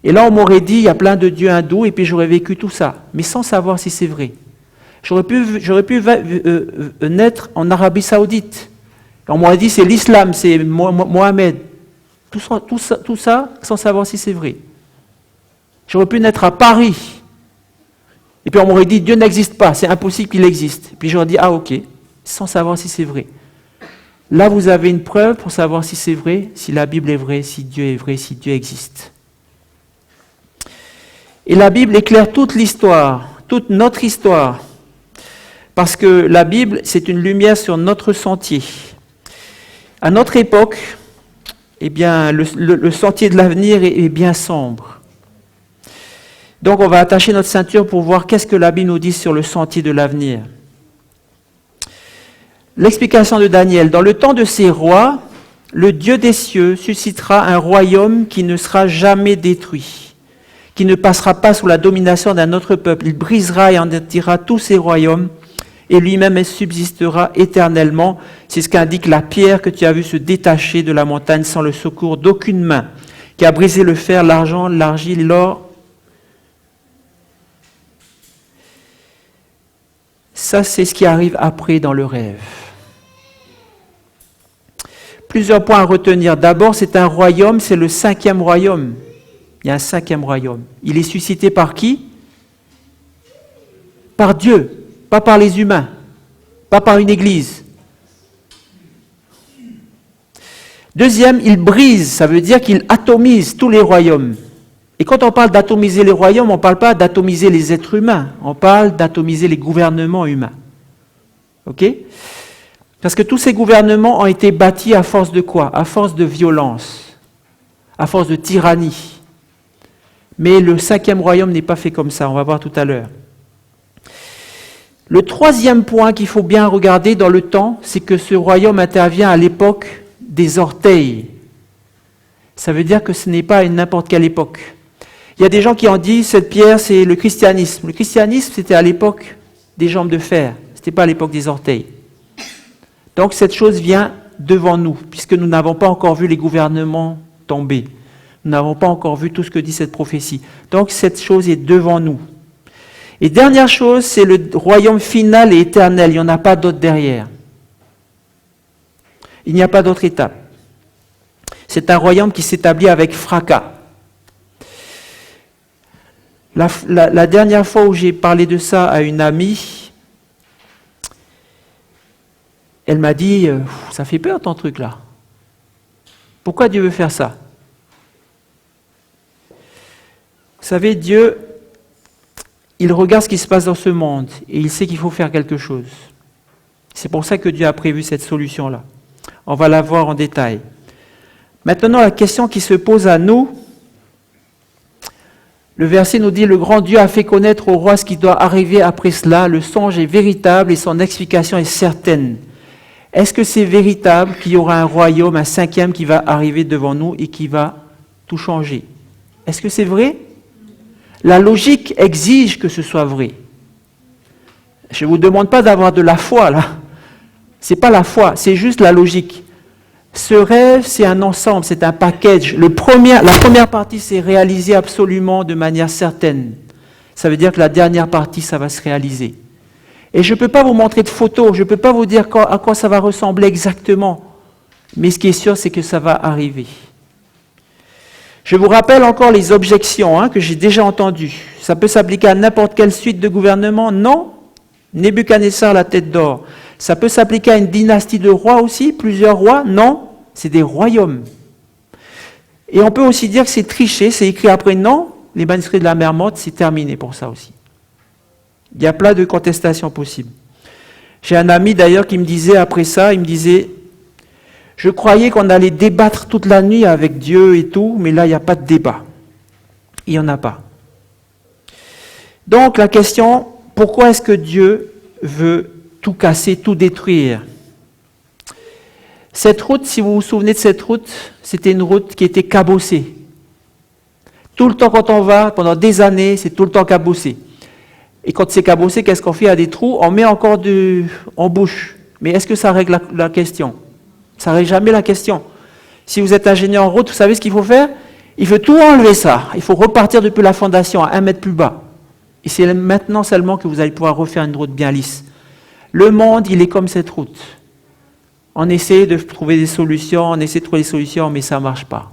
Et là, on m'aurait dit, il y a plein de dieux hindous, et puis j'aurais vécu tout ça, mais sans savoir si c'est vrai. J'aurais pu naître en Arabie Saoudite. Et on m'aurait dit, c'est l'islam, c'est Mohamed. Tout ça, sans savoir si c'est vrai. J'aurais pu naître à Paris. Et puis on m'aurait dit, Dieu n'existe pas, c'est impossible qu'il existe. Et puis j'aurais dit, ah ok, sans savoir si c'est vrai. Là, vous avez une preuve pour savoir si c'est vrai, si la Bible est vraie, si Dieu est vrai, si Dieu existe. Et la Bible éclaire toute l'histoire, toute notre histoire, parce que la Bible, c'est une lumière sur notre sentier. À notre époque, eh bien, le sentier de l'avenir est bien sombre. Donc, on va attacher notre ceinture pour voir qu'est-ce que la Bible nous dit sur le sentier de l'avenir. L'explication de Daniel. Dans le temps de ces rois, le Dieu des cieux suscitera un royaume qui ne sera jamais détruit, qui ne passera pas sous la domination d'un autre peuple. Il brisera et endurcira tous ces royaumes, et lui-même subsistera éternellement. C'est ce qu'indique la pierre que tu as vue se détacher de la montagne sans le secours d'aucune main, qui a brisé le fer, l'argent, l'argile, l'or. Ça, c'est ce qui arrive après dans le rêve. Plusieurs points à retenir. D'abord, c'est un royaume, c'est le 5e royaume. Il y a un 5e royaume. Il est suscité par qui? Par Dieu, pas par les humains, pas par une église. Deuxième, il brise, ça veut dire qu'il atomise tous les royaumes. Et quand on parle d'atomiser les royaumes, on ne parle pas d'atomiser les êtres humains, on parle d'atomiser les gouvernements humains. Ok ? Parce que tous ces gouvernements ont été bâtis à force de quoi? À force de violence, à force de tyrannie. Mais le 5e royaume n'est pas fait comme ça, on va voir tout à l'heure. Le troisième point qu'il faut bien regarder dans le temps, c'est que ce royaume intervient à l'époque des orteils. Ça veut dire que ce n'est pas à n'importe quelle époque. Il y a des gens qui ont dit, cette pierre, c'est le christianisme. Le christianisme, c'était à l'époque des jambes de fer. Ce n'était pas à l'époque des orteils. Donc cette chose vient devant nous, puisque nous n'avons pas encore vu les gouvernements tomber. Nous n'avons pas encore vu tout ce que dit cette prophétie. Donc cette chose est devant nous. Et dernière chose, c'est le royaume final et éternel. Il n'y en a pas d'autre derrière. Il n'y a pas d'autre étape. C'est un royaume qui s'établit avec fracas. La dernière fois où j'ai parlé de ça à une amie, elle m'a dit, ça fait peur ton truc là. Pourquoi Dieu veut faire ça? Vous savez, Dieu, il regarde ce qui se passe dans ce monde et il sait qu'il faut faire quelque chose. C'est pour ça que Dieu a prévu cette solution-là. On va la voir en détail. Maintenant, la question qui se pose à nous, le verset nous dit, le grand Dieu a fait connaître au roi ce qui doit arriver après cela. Le songe est véritable et son explication est certaine. Est-ce que c'est véritable qu'il y aura un royaume, un cinquième qui va arriver devant nous et qui va tout changer? Est-ce que c'est vrai? La logique exige que ce soit vrai. Je ne vous demande pas d'avoir de la foi, là. Ce n'est pas la foi, c'est juste la logique. Ce rêve, c'est un ensemble, c'est un package. La première partie, c'est réalisé absolument de manière certaine. Ça veut dire que la dernière partie, ça va se réaliser. Et je ne peux pas vous montrer de photos, je ne peux pas vous dire à quoi ça va ressembler exactement. Mais ce qui est sûr, c'est que ça va arriver. Je vous rappelle encore les objections que j'ai déjà entendues. Ça peut s'appliquer à n'importe quelle suite de gouvernement? Non. Nebuchadnezzar, la tête d'or. Ça peut s'appliquer à une dynastie de rois aussi, plusieurs rois? Non. C'est des royaumes. Et on peut aussi dire que c'est triché, c'est écrit après. Non, les manuscrits de la mer morte, c'est terminé pour ça aussi. Il y a plein de contestations possibles. J'ai un ami d'ailleurs qui me disait après ça, il me disait, je croyais qu'on allait débattre toute la nuit avec Dieu et tout, mais là, il n'y a pas de débat. Il n'y en a pas. Donc la question, pourquoi est-ce que Dieu veut tout casser, tout détruire? Cette route, si vous vous souvenez de cette route, c'était une route qui était cabossée. Tout le temps quand on va, pendant des années, c'est tout le temps cabossé. Et quand c'est cabossé, qu'est-ce qu'on fait? Il y a des trous, on met encore en bouche. Mais est-ce que ça règle la question? Ça ne règle jamais la question. Si vous êtes ingénieur en route, vous savez ce qu'il faut faire? Il faut tout enlever ça. Il faut repartir depuis la fondation à 1 mètre plus bas. Et c'est maintenant seulement que vous allez pouvoir refaire une route bien lisse. Le monde, il est comme cette route. On essaie de trouver des solutions, mais ça ne marche pas.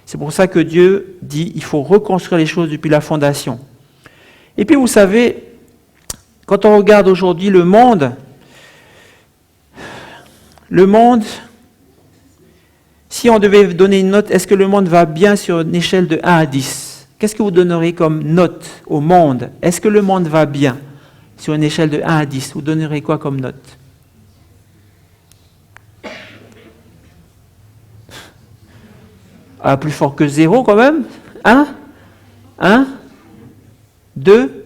C'est pour ça que Dieu dit qu'il faut reconstruire les choses depuis la fondation. Et puis vous savez, quand on regarde aujourd'hui le monde, si on devait donner une note, est-ce que le monde va bien sur une échelle de 1 à 10? Qu'est-ce que vous donneriez comme note au monde? Est-ce que le monde va bien sur une échelle de 1 à 10? Vous donnerez quoi comme note? Ah, plus fort que 0 quand même? 1? 2?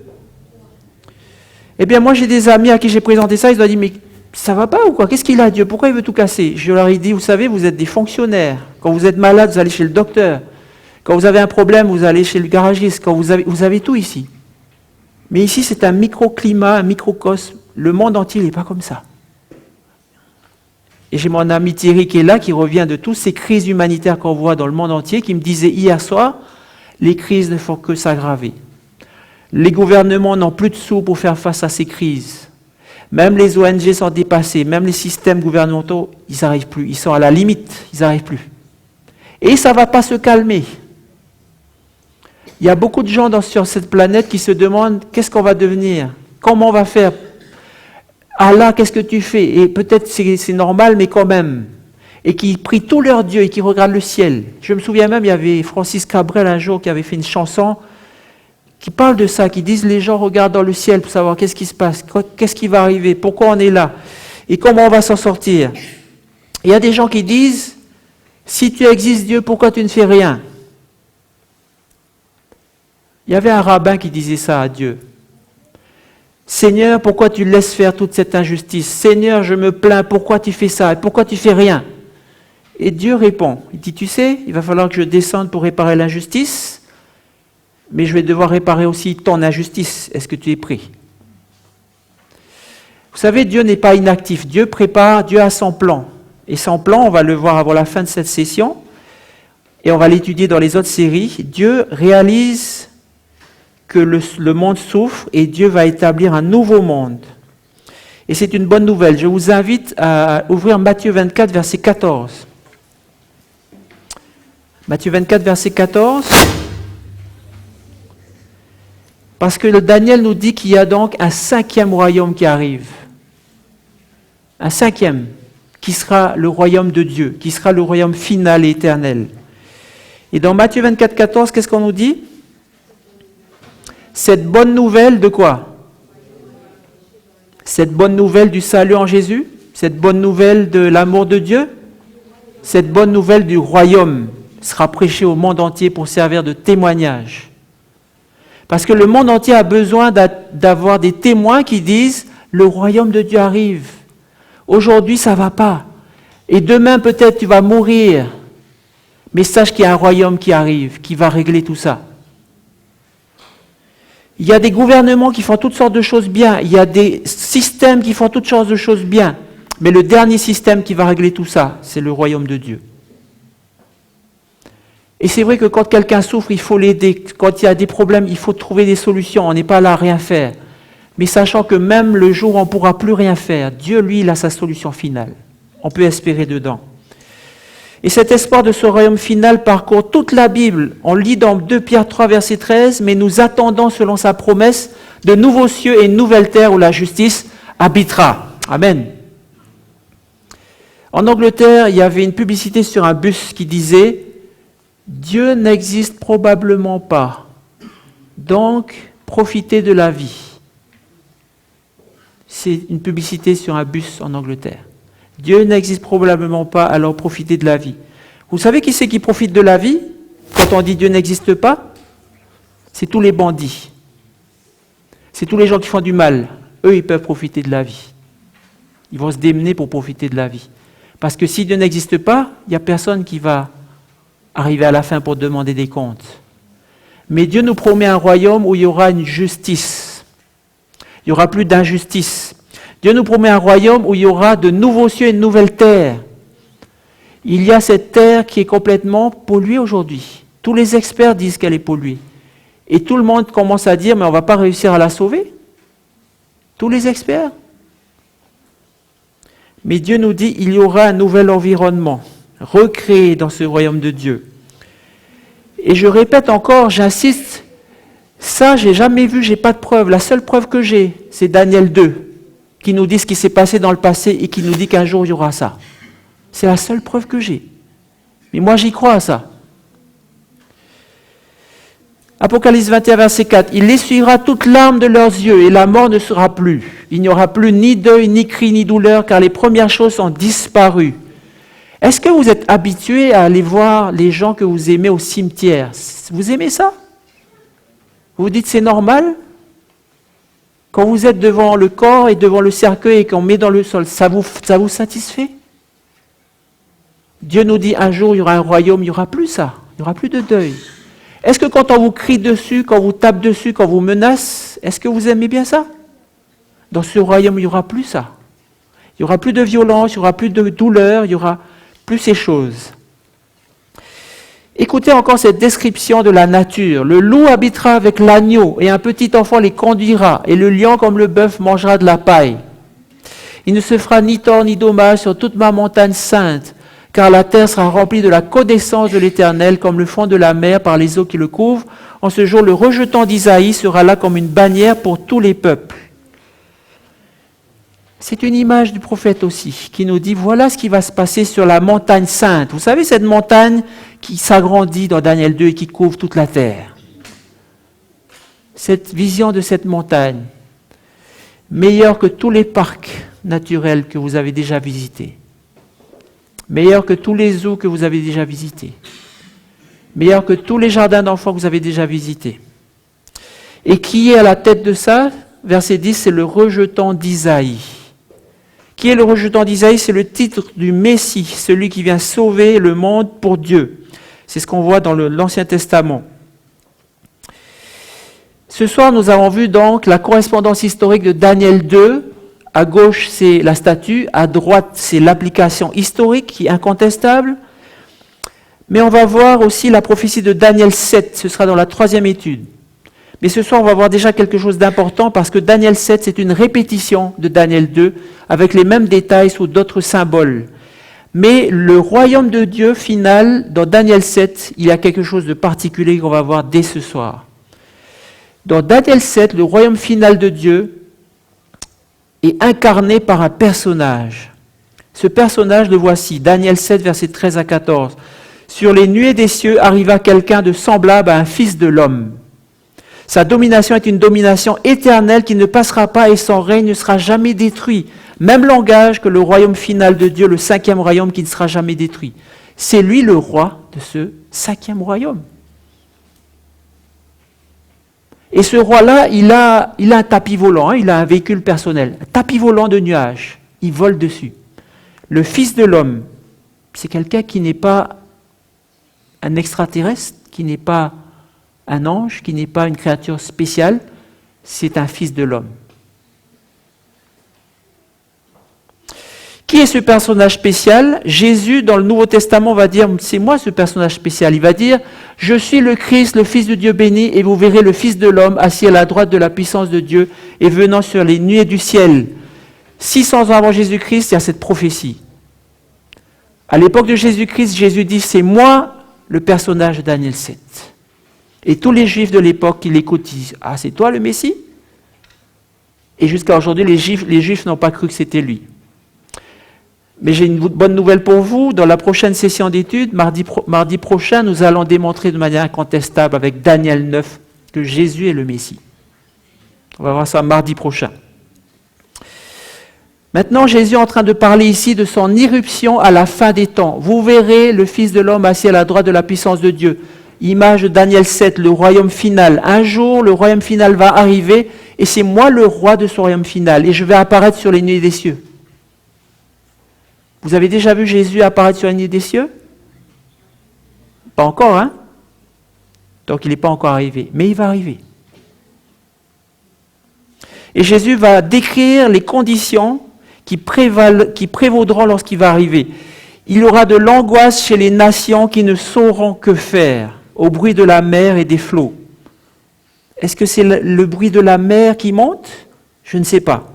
Eh bien, moi, j'ai des amis à qui j'ai présenté ça, ils ont dit, mais ça va pas ou quoi? Qu'est-ce qu'il a, Dieu? Pourquoi il veut tout casser? Je leur ai dit, vous savez, vous êtes des fonctionnaires. Quand vous êtes malade, vous allez chez le docteur. Quand vous avez un problème, vous allez chez le garagiste. Quand vous avez tout ici. Mais ici, c'est un microclimat, un microcosme. Le monde entier n'est pas comme ça. Et j'ai mon ami Thierry qui est là, qui revient de toutes ces crises humanitaires qu'on voit dans le monde entier, qui me disait hier soir, les crises ne font que s'aggraver. Les gouvernements n'ont plus de sous pour faire face à ces crises. Même les ONG sont dépassés, même les systèmes gouvernementaux, ils n'arrivent plus. Ils sont à la limite, ils n'arrivent plus. Et ça ne va pas se calmer. Il y a beaucoup de gens sur cette planète qui se demandent qu'est-ce qu'on va devenir, comment on va faire. Allah, qu'est-ce que tu fais? Et peut-être c'est normal, mais quand même. Et qui prient tous leurs dieux et qui regardent le ciel. Je me souviens même, il y avait Francis Cabrel un jour qui avait fait une chanson qui parle de ça, qui disent les gens regardent dans le ciel pour savoir qu'est-ce qui se passe, qu'est-ce qui va arriver, pourquoi on est là et comment on va s'en sortir. Il y a des gens qui disent, si tu existes Dieu, pourquoi tu ne fais rien? Il y avait un rabbin qui disait ça à Dieu. Seigneur, pourquoi tu laisses faire toute cette injustice? Seigneur, je me plains, pourquoi tu fais ça? Et pourquoi tu fais rien? Et Dieu répond, il dit, tu sais, il va falloir que je descende pour réparer l'injustice, mais je vais devoir réparer aussi ton injustice. Est-ce que tu es prêt? Vous savez, Dieu n'est pas inactif. Dieu prépare, Dieu a son plan. Et son plan, on va le voir avant la fin de cette session, et on va l'étudier dans les autres séries. Dieu réalise que le monde souffre et Dieu va établir un nouveau monde. Et c'est une bonne nouvelle. Je vous invite à ouvrir Matthieu 24, verset 14. Matthieu 24, verset 14. Parce que le Daniel nous dit qu'il y a donc un 5e royaume qui arrive. Un 5e, qui sera le royaume de Dieu, qui sera le royaume final et éternel. Et dans Matthieu 24, 14, qu'est-ce qu'on nous dit? Cette bonne nouvelle de quoi? Cette bonne nouvelle du salut en Jésus? Cette bonne nouvelle de l'amour de Dieu? Cette bonne nouvelle du royaume sera prêchée au monde entier pour servir de témoignage. Parce que le monde entier a besoin d'avoir des témoins qui disent « Le royaume de Dieu arrive. Aujourd'hui, ça ne va pas. Et demain, peut-être, tu vas mourir. Mais sache qu'il y a un royaume qui arrive, qui va régler tout ça. » Il y a des gouvernements qui font toutes sortes de choses bien. Il y a des systèmes qui font toutes sortes de choses bien. Mais le dernier système qui va régler tout ça, c'est le royaume de Dieu. Et c'est vrai que quand quelqu'un souffre, il faut l'aider. Quand il y a des problèmes, il faut trouver des solutions. On n'est pas là à rien faire. Mais sachant que même le jour où on ne pourra plus rien faire, Dieu, lui, il a sa solution finale. On peut espérer dedans. Et cet espoir de ce royaume final parcourt toute la Bible. On lit dans 2 Pierre 3, verset 13, « Mais nous attendons, selon sa promesse, de nouveaux cieux et une nouvelle terre où la justice habitera. » Amen. En Angleterre, il y avait une publicité sur un bus qui disait « Dieu n'existe probablement pas, donc profitez de la vie. » C'est une publicité sur un bus en Angleterre. Dieu n'existe probablement pas, alors profitez de la vie. Vous savez qui c'est qui profite de la vie quand on dit Dieu n'existe pas? C'est tous les bandits. C'est tous les gens qui font du mal. Eux, ils peuvent profiter de la vie. Ils vont se démener pour profiter de la vie. Parce que si Dieu n'existe pas, il n'y a personne qui va arriver à la fin pour demander des comptes. Mais Dieu nous promet un royaume où il y aura une justice. Il n'y aura plus d'injustice. Dieu nous promet un royaume où il y aura de nouveaux cieux et une nouvelle terre. Il y a cette terre qui est complètement polluée aujourd'hui. Tous les experts disent qu'elle est polluée. Et tout le monde commence à dire, mais on ne va pas réussir à la sauver. Tous les experts. Mais Dieu nous dit, il y aura un nouvel environnement, recréé dans ce royaume de Dieu. Et je répète encore, j'insiste, ça, j'ai jamais vu, j'ai pas de preuve. La seule preuve que j'ai, c'est Daniel 2. Qui nous dit ce qui s'est passé dans le passé et qui nous dit qu'un jour il y aura ça. C'est la seule preuve que j'ai. Mais moi j'y crois à ça. Apocalypse 21, verset 4. Il essuiera toute larme de leurs yeux et la mort ne sera plus. Il n'y aura plus ni deuil, ni cri, ni douleur, car les premières choses sont disparues. Est-ce que vous êtes habitué à aller voir les gens que vous aimez au cimetière? Vous aimez ça? Vous vous dites c'est normal? Quand vous êtes devant le corps et devant le cercueil et qu'on met dans le sol, ça vous satisfait? Dieu nous dit un jour il y aura un royaume, il n'y aura plus ça, il n'y aura plus de deuil. Est-ce que quand on vous crie dessus, quand on vous tape dessus, quand on vous menace, est-ce que vous aimez bien ça? Dans ce royaume, il n'y aura plus ça. Il n'y aura plus de violence, il n'y aura plus de douleur, il n'y aura plus ces choses. Écoutez encore cette description de la nature. Le loup habitera avec l'agneau et un petit enfant les conduira et le lion comme le bœuf mangera de la paille. Il ne se fera ni tort ni dommage sur toute ma montagne sainte, car la terre sera remplie de la connaissance de l'Éternel comme le fond de la mer par les eaux qui le couvrent. En ce jour, le rejetant d'Isaïe sera là comme une bannière pour tous les peuples. C'est une image du prophète aussi, qui nous dit, voilà ce qui va se passer sur la montagne sainte. Vous savez, cette montagne qui s'agrandit dans Daniel 2 et qui couvre toute la terre. Cette vision de cette montagne, meilleure que tous les parcs naturels que vous avez déjà visités, meilleure que tous les zoos que vous avez déjà visités, meilleure que tous les jardins d'enfants que vous avez déjà visités. Et qui est à la tête de ça? verset 10, c'est le rejetant d'Isaïe. Qui est le rejetant d'Isaïe? C'est le titre du Messie, celui qui vient sauver le monde pour Dieu. C'est ce qu'on voit dans l'Ancien Testament. Ce soir, nous avons vu donc la correspondance historique de Daniel 2. À gauche, c'est la statue. À droite, c'est l'application historique qui est incontestable. Mais on va voir aussi la prophétie de Daniel 7. Ce sera dans la 3e étude. Mais ce soir, on va voir déjà quelque chose d'important parce que Daniel 7, c'est une répétition de Daniel 2 avec les mêmes détails sous d'autres symboles. Mais le royaume de Dieu final, dans Daniel 7, il y a quelque chose de particulier qu'on va voir dès ce soir. Dans Daniel 7, le royaume final de Dieu est incarné par un personnage. Ce personnage, le voici, Daniel 7, versets 13 à 14. « Sur les nuées des cieux arriva quelqu'un de semblable à un fils de l'homme. Sa domination est une domination éternelle qui ne passera pas et son règne ne sera jamais détruit. Même langage que le royaume final de Dieu, le 5e royaume qui ne sera jamais détruit. C'est lui le roi de ce 5e royaume. Et ce roi-là, il a un tapis volant, il a un véhicule personnel, un tapis volant de nuages. Il vole dessus. Le Fils de l'homme, c'est quelqu'un qui n'est pas un extraterrestre, qui n'est pas un ange, qui n'est pas une créature spéciale, c'est un Fils de l'homme. Qui est ce personnage spécial? Jésus, dans le Nouveau Testament, va dire, c'est moi ce personnage spécial. Il va dire, je suis le Christ, le Fils de Dieu béni, et vous verrez le Fils de l'homme assis à la droite de la puissance de Dieu et venant sur les nuées du ciel. 600 ans avant Jésus-Christ, il y a cette prophétie. À l'époque de Jésus-Christ, Jésus dit, c'est moi le personnage de Daniel 7. Et tous les Juifs de l'époque qui l'écoutent disent, ah, c'est toi le Messie? Et jusqu'à aujourd'hui, les Juifs n'ont pas cru que c'était lui. Mais j'ai une bonne nouvelle pour vous. Dans la prochaine session d'études, mardi prochain, nous allons démontrer de manière incontestable avec Daniel 9 que Jésus est le Messie. On va voir ça mardi prochain. Maintenant, Jésus est en train de parler ici de son irruption à la fin des temps. Vous verrez le Fils de l'homme assis à la droite de la puissance de Dieu. Image de Daniel 7, le royaume final. Un jour, le royaume final va arriver et c'est moi le roi de ce royaume final et je vais apparaître sur les nuées des cieux. Vous avez déjà vu Jésus apparaître sur les nuées des cieux? Pas encore, hein? Donc il n'est pas encore arrivé, mais il va arriver. Et Jésus va décrire les conditions qui prévaudront lorsqu'il va arriver. Il y aura de l'angoisse chez les nations qui ne sauront que faire, au bruit de la mer et des flots. Est-ce que c'est le bruit de la mer qui monte? Je ne sais pas.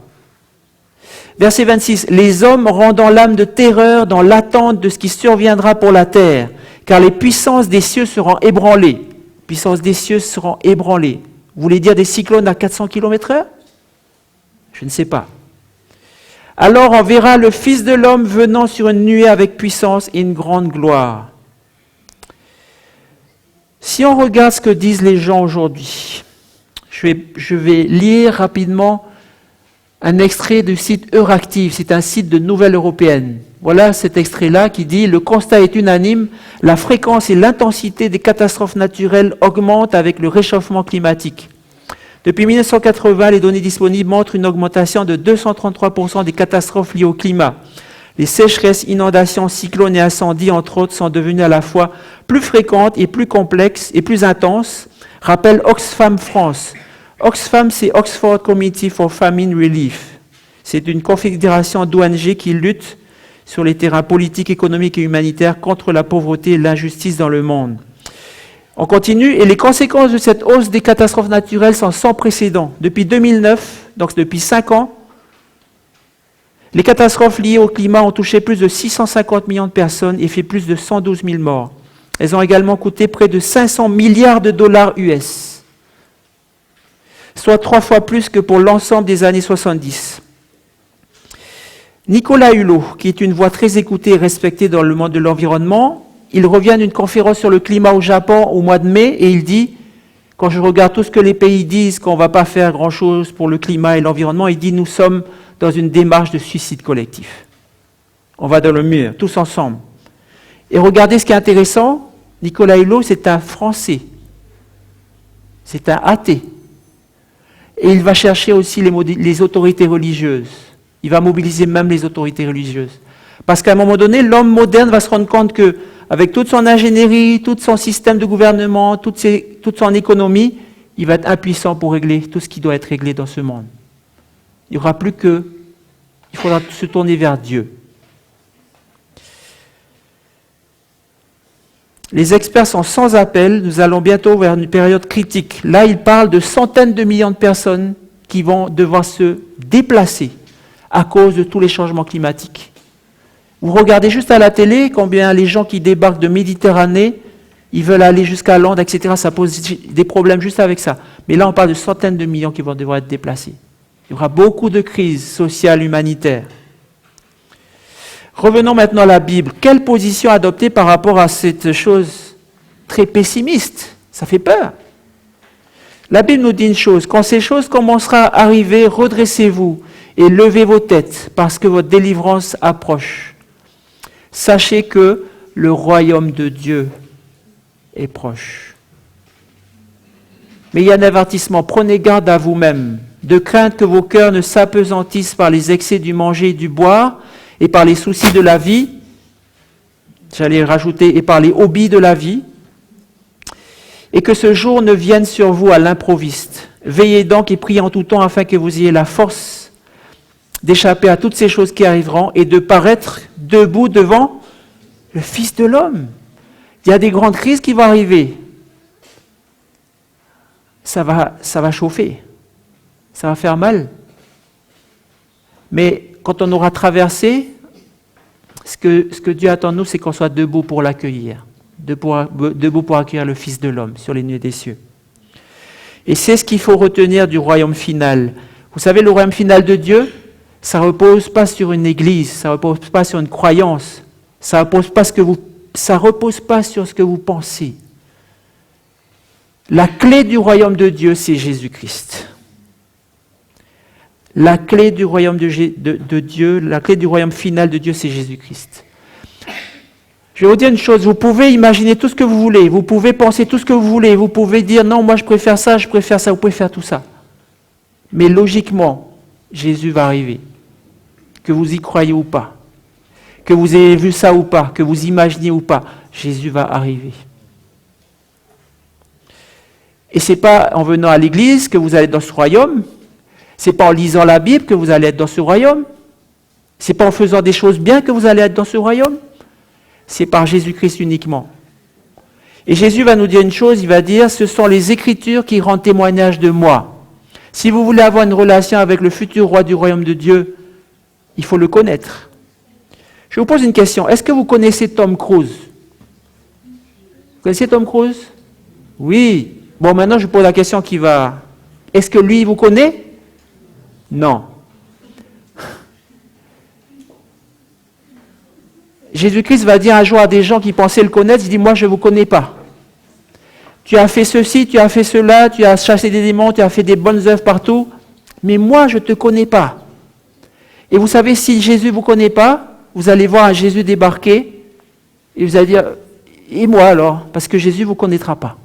Verset 26, « Les hommes rendant l'âme de terreur dans l'attente de ce qui surviendra pour la terre, car les puissances des cieux seront ébranlées. » Puissances des cieux seront ébranlées. Vous voulez dire des cyclones à 400 km/h? Je ne sais pas. « Alors on verra le Fils de l'homme venant sur une nuée avec puissance et une grande gloire. » Si on regarde ce que disent les gens aujourd'hui, je vais lire rapidement un extrait du site Euractiv, c'est un site de Nouvelle Européenne. Voilà cet extrait-là qui dit « Le constat est unanime, la fréquence et l'intensité des catastrophes naturelles augmentent avec le réchauffement climatique. Depuis 1980, les données disponibles montrent une augmentation de 233% des catastrophes liées au climat. Les sécheresses, inondations, cyclones et incendies, entre autres, sont devenues à la fois plus fréquentes et plus complexes et plus intenses, rappelle Oxfam France. Oxfam, c'est Oxford Committee for Famine Relief. C'est une confédération d'ONG qui lutte sur les terrains politiques, économiques et humanitaires contre la pauvreté et l'injustice dans le monde. On continue, et les conséquences de cette hausse des catastrophes naturelles sont sans précédent. Depuis 2009, donc depuis 5 ans, les catastrophes liées au climat ont touché plus de 650 millions de personnes et fait plus de 112 000 morts. Elles ont également coûté près de 500 milliards de dollars US, soit 3 fois plus que pour l'ensemble des années 70. Nicolas Hulot, qui est une voix très écoutée et respectée dans le monde de l'environnement, il revient d'une conférence sur le climat au Japon au mois de mai et il dit, quand je regarde tout ce que les pays disent qu'on ne va pas faire grand-chose pour le climat et l'environnement, il dit nous sommes dans une démarche de suicide collectif. On va dans le mur, tous ensemble. Et regardez ce qui est intéressant, Nicolas Hulot, c'est un Français. C'est un athée. Et il va chercher aussi les autorités religieuses. Il va mobiliser même les autorités religieuses. Parce qu'à un moment donné, l'homme moderne va se rendre compte que, avec toute son ingénierie, tout son système de gouvernement, toute son économie, il va être impuissant pour régler tout ce qui doit être réglé dans ce monde. Il n'y aura plus que... Il faudra se tourner vers Dieu. Les experts sont sans appel. Nous allons bientôt vers une période critique. Là, ils parlent de centaines de millions de personnes qui vont devoir se déplacer à cause de tous les changements climatiques. Vous regardez juste à la télé combien les gens qui débarquent de Méditerranée, ils veulent aller jusqu'à Londres, etc. Ça pose des problèmes juste avec ça. Mais là, on parle de centaines de millions qui vont devoir être déplacés. Il y aura beaucoup de crises sociales, humanitaires. Revenons maintenant à la Bible. Quelle position adopter par rapport à cette chose très pessimiste? Ça fait peur. La Bible nous dit une chose. Quand ces choses commenceront à arriver, redressez-vous et levez vos têtes parce que votre délivrance approche. Sachez que le royaume de Dieu est proche. Mais il y a un avertissement. Prenez garde à vous-même, de crainte que vos cœurs ne s'apesantissent par les excès du manger et du boire, et par les soucis de la vie, j'allais rajouter, et par les hobbies de la vie, et que ce jour ne vienne sur vous à l'improviste. Veillez donc et priez en tout temps afin que vous ayez la force d'échapper à toutes ces choses qui arriveront et de paraître debout devant le Fils de l'homme. Il y a des grandes crises qui vont arriver. Ça va chauffer. Ça va faire mal. Mais quand on aura traversé, ce que Dieu attend de nous, c'est qu'on soit debout pour l'accueillir. Debout pour accueillir le Fils de l'homme sur les nuées des cieux. Et c'est ce qu'il faut retenir du royaume final. Vous savez, le royaume final de Dieu, ça ne repose pas sur une église, ça ne repose pas sur une croyance, ça ne repose pas sur ce que vous pensez. La clé du royaume de Dieu, c'est Jésus-Christ. La clé du royaume de Dieu, la clé du royaume final de Dieu, c'est Jésus-Christ. Je vais vous dire une chose, vous pouvez imaginer tout ce que vous voulez, vous pouvez penser tout ce que vous voulez, vous pouvez dire non, moi je préfère ça, vous pouvez faire tout ça. Mais logiquement, Jésus va arriver. Que vous y croyez ou pas, que vous ayez vu ça ou pas, que vous imaginez ou pas, Jésus va arriver. Et ce n'est pas en venant à l'église que vous allez être dans ce royaume, ce n'est pas en lisant la Bible que vous allez être dans ce royaume, ce n'est pas en faisant des choses bien que vous allez être dans ce royaume, c'est par Jésus-Christ uniquement. Et Jésus va nous dire une chose, il va dire, ce sont les Écritures qui rendent témoignage de moi. Si vous voulez avoir une relation avec le futur roi du royaume de Dieu, il faut le connaître. Je vous pose une question, est-ce que vous connaissez Tom Cruise? Vous connaissez Tom Cruise? Oui. Bon, maintenant je vous pose la question qui va... Est-ce que lui, il vous connaît? Non. Jésus-Christ va dire un jour à des gens qui pensaient le connaître, il dit, moi je ne vous connais pas. Tu as fait ceci, tu as fait cela, tu as chassé des démons, tu as fait des bonnes œuvres partout, mais moi je ne te connais pas. Et vous savez, si Jésus ne vous connaît pas, vous allez voir un Jésus débarquer, et vous allez dire, et moi alors? Parce que Jésus ne vous connaîtra pas.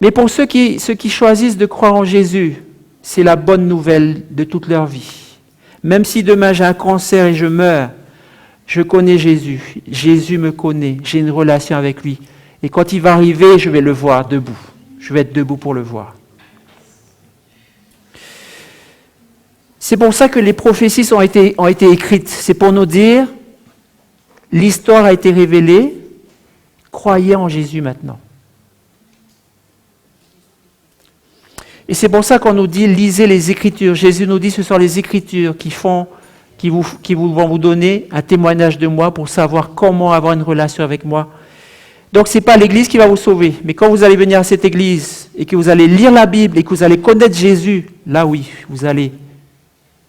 Mais pour ceux qui choisissent de croire en Jésus, c'est la bonne nouvelle de toute leur vie. Même si demain j'ai un cancer et je meurs, je connais Jésus. Jésus me connaît. J'ai une relation avec lui. Et quand il va arriver, je vais le voir debout. Je vais être debout pour le voir. C'est pour ça que les prophéties ont été écrites. C'est pour nous dire, l'histoire a été révélée. Croyez en Jésus maintenant. Et c'est pour ça qu'on nous dit, lisez les Écritures. Jésus nous dit, ce sont les Écritures qui vont vous donner un témoignage de moi pour savoir comment avoir une relation avec moi. Donc ce n'est pas l'Église qui va vous sauver. Mais quand vous allez venir à cette Église et que vous allez lire la Bible et que vous allez connaître Jésus, là oui, vous allez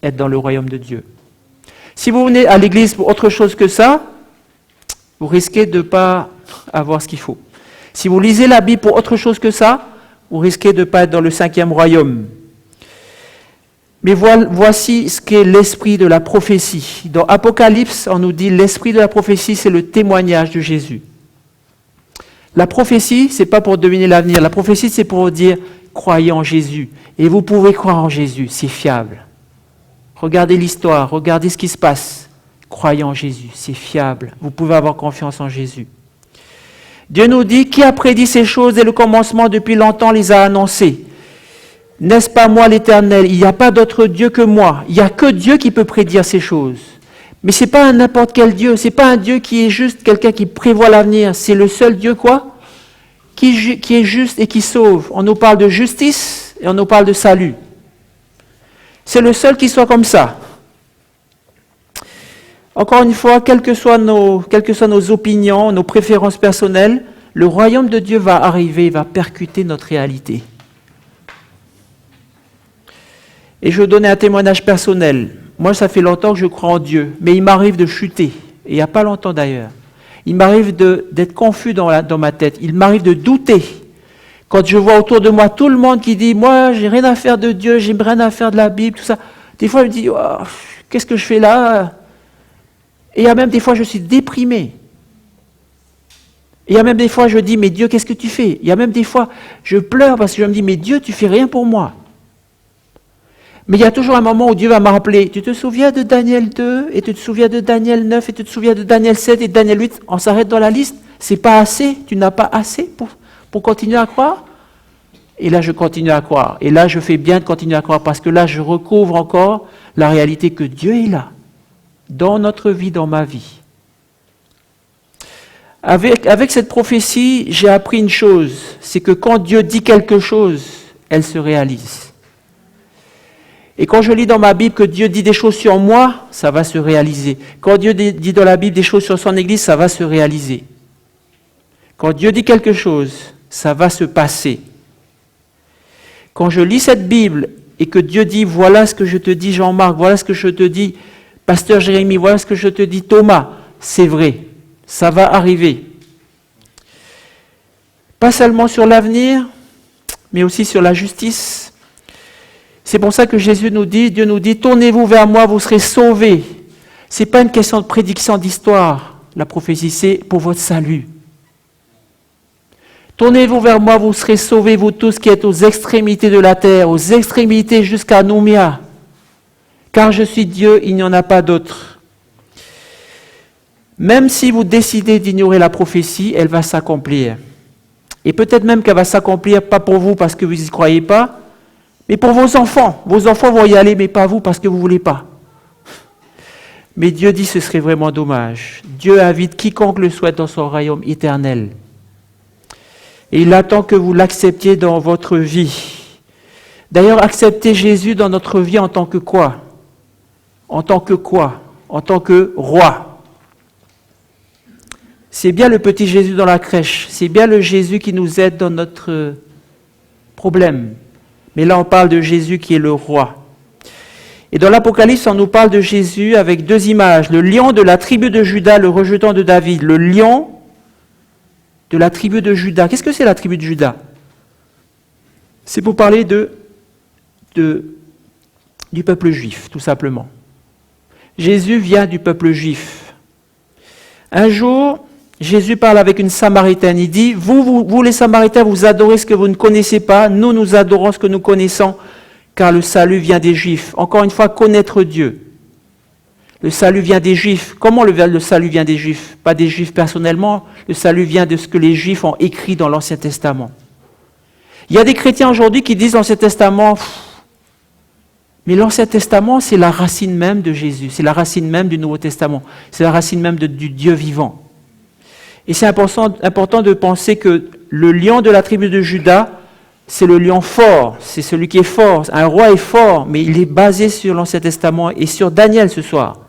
être dans le royaume de Dieu. Si vous venez à l'Église pour autre chose que ça, vous risquez de ne pas avoir ce qu'il faut. Si vous lisez la Bible pour autre chose que ça, vous risquez de ne pas être dans le 5e royaume. Mais voici ce qu'est l'esprit de la prophétie. Dans Apocalypse, on nous dit l'esprit de la prophétie, c'est le témoignage de Jésus. La prophétie, ce n'est pas pour deviner l'avenir. La prophétie, c'est pour dire croyez en Jésus. Et vous pouvez croire en Jésus, c'est fiable. Regardez l'histoire, regardez ce qui se passe. Croyez en Jésus, c'est fiable. Vous pouvez avoir confiance en Jésus. Dieu nous dit, qui a prédit ces choses dès le commencement, depuis longtemps les a annoncées. N'est-ce pas moi l'Éternel? Il n'y a pas d'autre Dieu que moi. Il n'y a que Dieu qui peut prédire ces choses. Mais ce n'est pas n'importe quel Dieu. Ce n'est pas un Dieu qui est juste quelqu'un qui prévoit l'avenir. C'est le seul Dieu quoi? Qui est juste et qui sauve. On nous parle de justice et on nous parle de salut. C'est le seul qui soit comme ça. Encore une fois, quelles que soient nos opinions, nos préférences personnelles, le royaume de Dieu va arriver, va percuter notre réalité. Et je vais donner un témoignage personnel. Moi, ça fait longtemps que je crois en Dieu, mais il m'arrive de chuter, et il n'y a pas longtemps d'ailleurs. Il m'arrive d'être confus dans ma tête, il m'arrive de douter. Quand je vois autour de moi tout le monde qui dit « Moi, j'ai rien à faire de Dieu, j'ai rien à faire de la Bible, tout ça », des fois, je me dis oh, « Qu'est-ce que je fais là ?» Et il y a même des fois, je suis déprimé. Et il y a même des fois, je dis « Mais Dieu, qu'est-ce que tu fais ?» Il y a même des fois, je pleure parce que je me dis « Mais Dieu, tu fais rien pour moi. » Mais il y a toujours un moment où Dieu va me rappeler, tu te souviens de Daniel 2, et tu te souviens de Daniel 9, et tu te souviens de Daniel 7 et de Daniel 8, on s'arrête dans la liste, c'est pas assez, tu n'as pas assez pour continuer à croire? Et là je continue à croire, et là je fais bien de continuer à croire, parce que là je recouvre encore la réalité que Dieu est là, dans notre vie, dans ma vie. Avec cette prophétie, j'ai appris une chose, c'est que quand Dieu dit quelque chose, elle se réalise. Et quand je lis dans ma Bible que Dieu dit des choses sur moi, ça va se réaliser. Quand Dieu dit dans la Bible des choses sur son Église, ça va se réaliser. Quand Dieu dit quelque chose, ça va se passer. Quand je lis cette Bible et que Dieu dit, voilà ce que je te dis Jean-Marc, voilà ce que je te dis Pasteur Jérémie, voilà ce que je te dis Thomas, c'est vrai, ça va arriver. Pas seulement sur l'avenir, mais aussi sur la justice. C'est pour ça que Dieu nous dit, tournez-vous vers moi, vous serez sauvés. Ce n'est pas une question de prédiction d'histoire, la prophétie, c'est pour votre salut. Tournez-vous vers moi, vous serez sauvés, vous tous qui êtes aux extrémités de la terre, aux extrémités jusqu'à Nouméa. Car je suis Dieu, il n'y en a pas d'autre. Même si vous décidez d'ignorer la prophétie, elle va s'accomplir. Et peut-être même qu'elle va s'accomplir, pas pour vous parce que vous n'y croyez pas, mais pour vos enfants. Vos enfants vont y aller, mais pas vous parce que vous ne voulez pas. Mais Dieu dit que ce serait vraiment dommage. Dieu invite quiconque le souhaite dans son royaume éternel. Et il attend que vous l'acceptiez dans votre vie. D'ailleurs, accepter Jésus dans notre vie en tant que quoi? En tant que quoi? En tant que roi. C'est bien le petit Jésus dans la crèche. C'est bien le Jésus qui nous aide dans notre problème. Mais là, on parle de Jésus qui est le roi. Et dans l'Apocalypse, on nous parle de Jésus avec deux images. Le lion de la tribu de Juda, le rejeton de David. Le lion de la tribu de Juda. Qu'est-ce que c'est la tribu de Juda? C'est pour parler du peuple juif, tout simplement. Jésus vient du peuple juif. Un jour, Jésus parle avec une Samaritaine. Il dit, vous les Samaritains, vous adorez ce que vous ne connaissez pas. Nous adorons ce que nous connaissons, car le salut vient des Juifs. Encore une fois, connaître Dieu. Le salut vient des Juifs. Comment le salut vient des Juifs? Pas des Juifs personnellement. Le salut vient de ce que les Juifs ont écrit dans l'Ancien Testament. Il y a des chrétiens aujourd'hui qui disent l'Ancien Testament, mais l'Ancien Testament, c'est la racine même de Jésus. C'est la racine même du Nouveau Testament. C'est la racine même du Dieu vivant. Et c'est important de penser que le lion de la tribu de Juda, c'est le lion fort, c'est celui qui est fort. Un roi est fort, mais il est basé sur l'Ancien Testament et sur Daniel ce soir.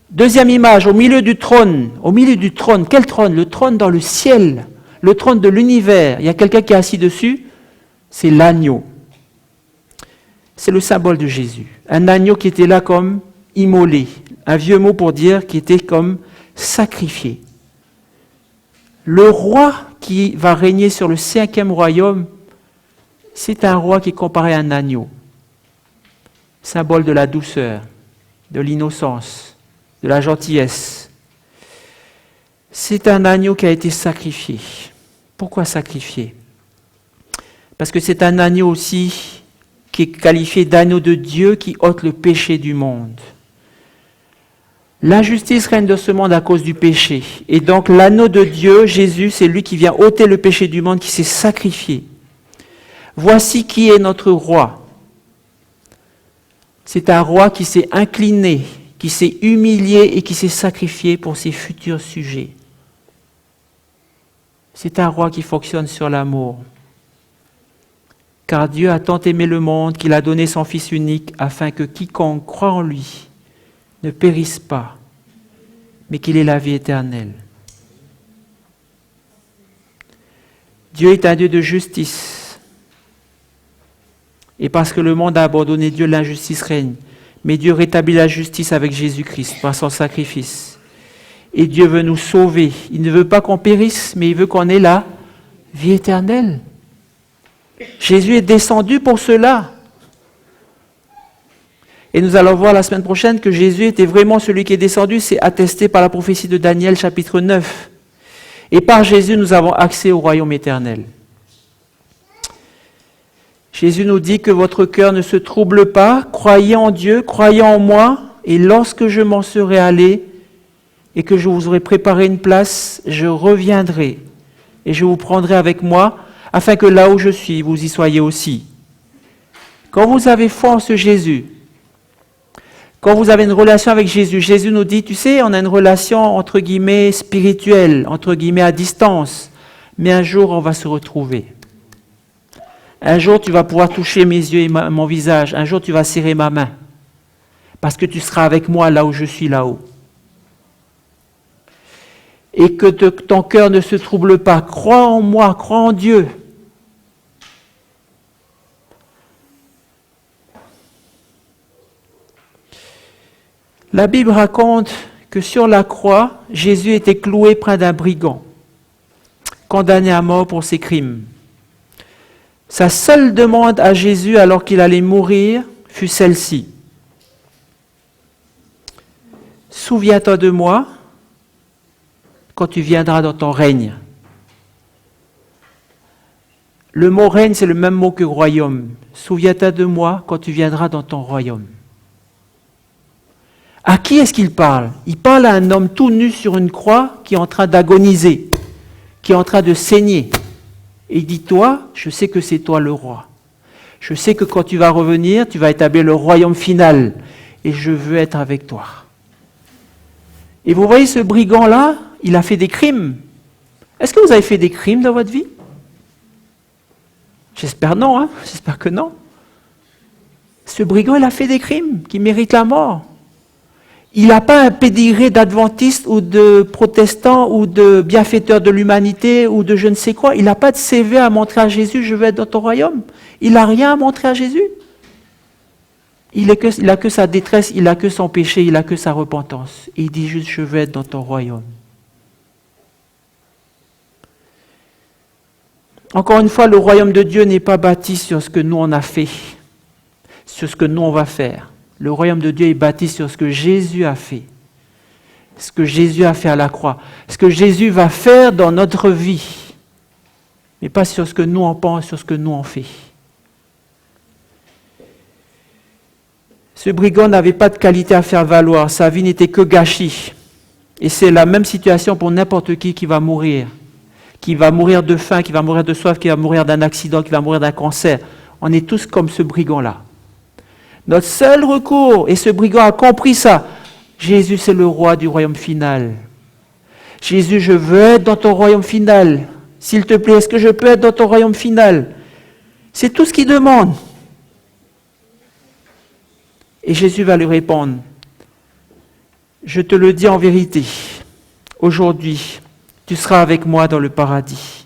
Deuxième image, au milieu du trône, quel trône? Le trône dans le ciel, le trône de l'univers. Il y a quelqu'un qui est assis dessus, c'est l'agneau. C'est le symbole de Jésus. Un agneau qui était là comme immolé, un vieux mot pour dire qui était comme sacrifié. Le roi qui va régner sur le 5e royaume, c'est un roi qui est comparé à un agneau. Symbole de la douceur, de l'innocence, de la gentillesse. C'est un agneau qui a été sacrifié. Pourquoi sacrifié? Parce que c'est un agneau aussi qui est qualifié d'agneau de Dieu qui ôte le péché du monde. L'injustice règne dans ce monde à cause du péché. Et donc l'agneau de Dieu, Jésus, c'est lui qui vient ôter le péché du monde, qui s'est sacrifié. Voici qui est notre roi. C'est un roi qui s'est incliné, qui s'est humilié et qui s'est sacrifié pour ses futurs sujets. C'est un roi qui fonctionne sur l'amour. Car Dieu a tant aimé le monde qu'il a donné son Fils unique afin que quiconque croit en lui ne périsse pas, mais qu'il ait la vie éternelle. Dieu est un Dieu de justice. Et parce que le monde a abandonné Dieu, l'injustice règne. Mais Dieu rétablit la justice avec Jésus-Christ par son sacrifice. Et Dieu veut nous sauver. Il ne veut pas qu'on périsse, mais il veut qu'on ait la vie éternelle. Jésus est descendu pour cela. Et nous allons voir la semaine prochaine que Jésus était vraiment celui qui est descendu. C'est attesté par la prophétie de Daniel, chapitre 9. Et par Jésus, nous avons accès au royaume éternel. Jésus nous dit que votre cœur ne se trouble pas, croyez en Dieu, croyez en moi, et lorsque je m'en serai allé et que je vous aurai préparé une place, je reviendrai et je vous prendrai avec moi, afin que là où je suis, vous y soyez aussi. Quand vous avez foi en ce Jésus, quand vous avez une relation avec Jésus, Jésus nous dit, tu sais, on a une relation entre guillemets spirituelle, entre guillemets à distance, mais un jour on va se retrouver. Un jour, tu vas pouvoir toucher mes yeux et mon visage. Un jour, tu vas serrer ma main. Parce que tu seras avec moi là où je suis là-haut. Et que ton cœur ne se trouble pas. Crois en moi, crois en Dieu. La Bible raconte que sur la croix, Jésus était cloué près d'un brigand, condamné à mort pour ses crimes. Sa seule demande à Jésus alors qu'il allait mourir fut celle-ci. Souviens-toi de moi quand tu viendras dans ton règne. Le mot règne, c'est le même mot que royaume. Souviens-toi de moi quand tu viendras dans ton royaume. À qui est-ce qu'il parle? Il parle à un homme tout nu sur une croix qui est en train d'agoniser, qui est en train de saigner. Et il dit, toi, je sais que c'est toi le roi. Je sais que quand tu vas revenir, tu vas établir le royaume final. Et je veux être avec toi. Et vous voyez ce brigand-là, il a fait des crimes. Est-ce que vous avez fait des crimes dans votre vie? J'espère non, hein? J'espère que non. Ce brigand, il a fait des crimes qui méritent la mort. Il n'a pas un pédigré d'adventiste ou de protestant ou de bienfaiteur de l'humanité ou de je ne sais quoi. Il n'a pas de CV à montrer à Jésus, je veux être dans ton royaume. Il n'a rien à montrer à Jésus. Il n'a que sa détresse, il n'a que son péché, il n'a que sa repentance. Il dit juste, je veux être dans ton royaume. Encore une fois, le royaume de Dieu n'est pas bâti sur ce que nous on a fait, sur ce que nous on va faire. Le royaume de Dieu est bâti sur ce que Jésus a fait. Ce que Jésus a fait à la croix. Ce que Jésus va faire dans notre vie. Mais pas sur ce que nous en pensons, sur ce que nous en fait. Ce brigand n'avait pas de qualité à faire valoir. Sa vie n'était que gâchis. Et c'est la même situation pour n'importe qui va mourir. Qui va mourir de faim, qui va mourir de soif, qui va mourir d'un accident, qui va mourir d'un cancer. On est tous comme ce brigand-là. Notre seul recours, et ce brigand a compris ça, Jésus c'est le roi du royaume final. Jésus, je veux être dans ton royaume final. S'il te plaît, est-ce que je peux être dans ton royaume final? C'est tout ce qu'il demande. Et Jésus va lui répondre, je te le dis en vérité, aujourd'hui, tu seras avec moi dans le paradis.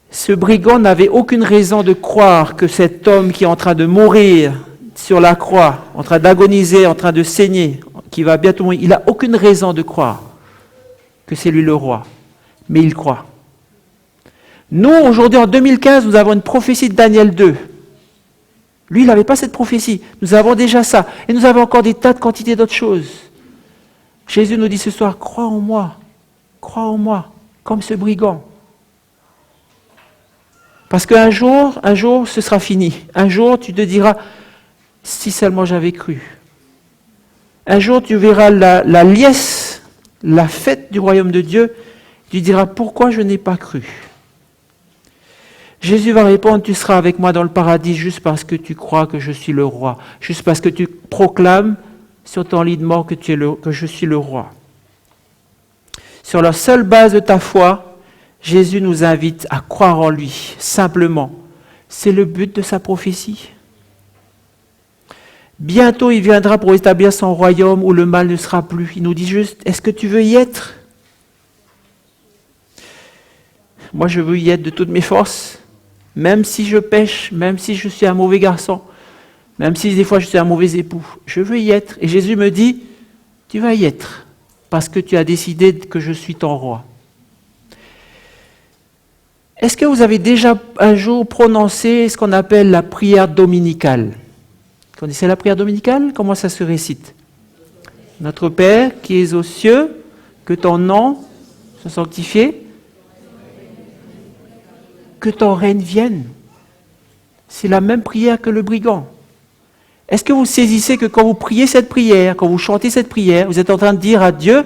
Ce brigand n'avait aucune raison de croire que cet homme qui est en train de mourir sur la croix, en train d'agoniser, en train de saigner, qui va bientôt mourir, il n'a aucune raison de croire que c'est lui le roi. Mais il croit. Nous, aujourd'hui, en 2015, nous avons une prophétie de Daniel 2. Lui, il n'avait pas cette prophétie. Nous avons déjà ça. Et nous avons encore des tas de quantités d'autres choses. Jésus nous dit ce soir, crois en moi, comme ce brigand. Parce qu'un jour, ce sera fini. Un jour, tu te diras, si seulement j'avais cru. Un jour, tu verras la liesse, la fête du royaume de Dieu. Tu diras, pourquoi je n'ai pas cru? Jésus va répondre, tu seras avec moi dans le paradis juste parce que tu crois que je suis le roi. Juste parce que tu proclames sur ton lit de mort que je suis le roi. Sur la seule base de ta foi, Jésus nous invite à croire en lui, simplement. C'est le but de sa prophétie. Bientôt, il viendra pour établir son royaume où le mal ne sera plus. Il nous dit juste, est-ce que tu veux y être? Moi, je veux y être de toutes mes forces, même si je pêche, même si je suis un mauvais garçon, même si des fois je suis un mauvais époux. Je veux y être. Et Jésus me dit, tu vas y être. Parce que tu as décidé que je suis ton roi. Est-ce que vous avez déjà un jour prononcé ce qu'on appelle la prière dominicale? Vous connaissez la prière dominicale? Comment ça se récite? Notre Père qui es aux cieux, que ton nom soit sanctifié, que ton règne vienne. C'est la même prière que le brigand. Est-ce que vous saisissez que quand vous priez cette prière, quand vous chantez cette prière, vous êtes en train de dire à Dieu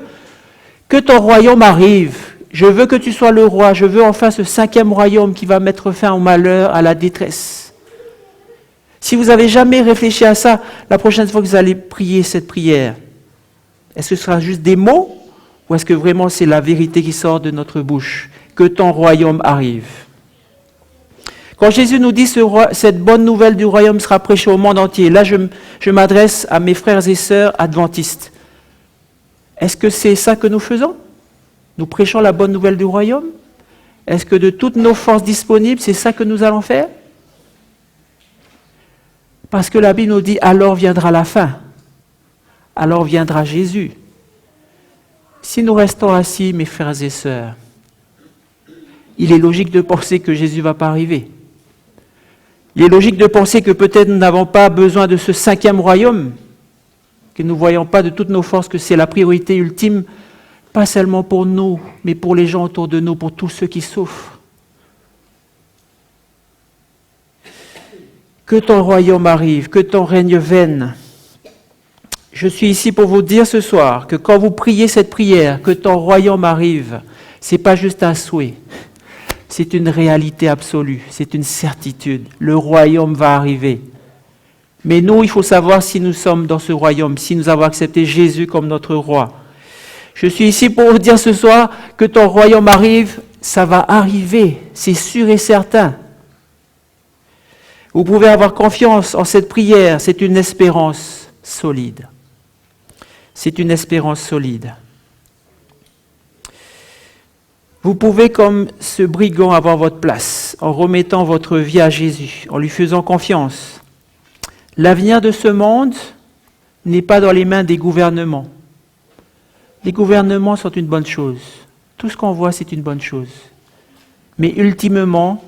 que ton royaume arrive. Je veux que tu sois le roi. Je veux enfin ce 5e royaume qui va mettre fin au malheur, à la détresse. Si vous n'avez jamais réfléchi à ça, la prochaine fois que vous allez prier cette prière, est-ce que ce sera juste des mots ou est-ce que vraiment c'est la vérité qui sort de notre bouche? Que ton royaume arrive. Quand Jésus nous dit cette bonne nouvelle du royaume sera prêchée au monde entier, là je m'adresse à mes frères et sœurs adventistes. Est-ce que c'est ça que nous faisons? Nous prêchons la bonne nouvelle du royaume? Est-ce que de toutes nos forces disponibles, c'est ça que nous allons faire? Parce que la Bible nous dit, alors viendra la fin. Alors viendra Jésus. Si nous restons assis, mes frères et sœurs, il est logique de penser que Jésus ne va pas arriver. Il est logique de penser que peut-être nous n'avons pas besoin de ce 5e royaume, que nous ne voyons pas de toutes nos forces que c'est la priorité ultime, pas seulement pour nous, mais pour les gens autour de nous, pour tous ceux qui souffrent. Que ton royaume arrive, que ton règne vienne. Je suis ici pour vous dire ce soir que quand vous priez cette prière, que ton royaume arrive, ce n'est pas juste un souhait. C'est une réalité absolue, c'est une certitude. Le royaume va arriver. Mais nous, il faut savoir si nous sommes dans ce royaume, si nous avons accepté Jésus comme notre roi. Je suis ici pour vous dire ce soir que ton royaume arrive, ça va arriver, c'est sûr et certain. Vous pouvez avoir confiance en cette prière, c'est une espérance solide. C'est une espérance solide. Vous pouvez, comme ce brigand, avoir votre place en remettant votre vie à Jésus, en lui faisant confiance. L'avenir de ce monde n'est pas dans les mains des gouvernements. Les gouvernements sont une bonne chose. Tout ce qu'on voit, c'est une bonne chose. Mais ultimement,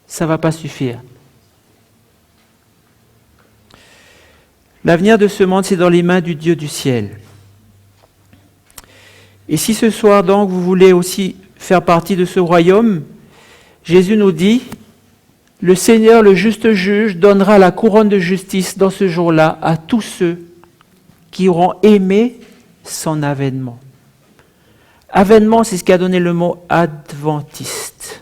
ça ne va pas suffire. L'avenir de ce monde, c'est dans les mains du Dieu du ciel. Et si ce soir, donc, vous voulez aussi faire partie de ce royaume, Jésus nous dit, le Seigneur, le juste juge, donnera la couronne de justice dans ce jour-là à tous ceux qui auront aimé son avènement. Avènement, c'est ce qui a donné le mot adventiste.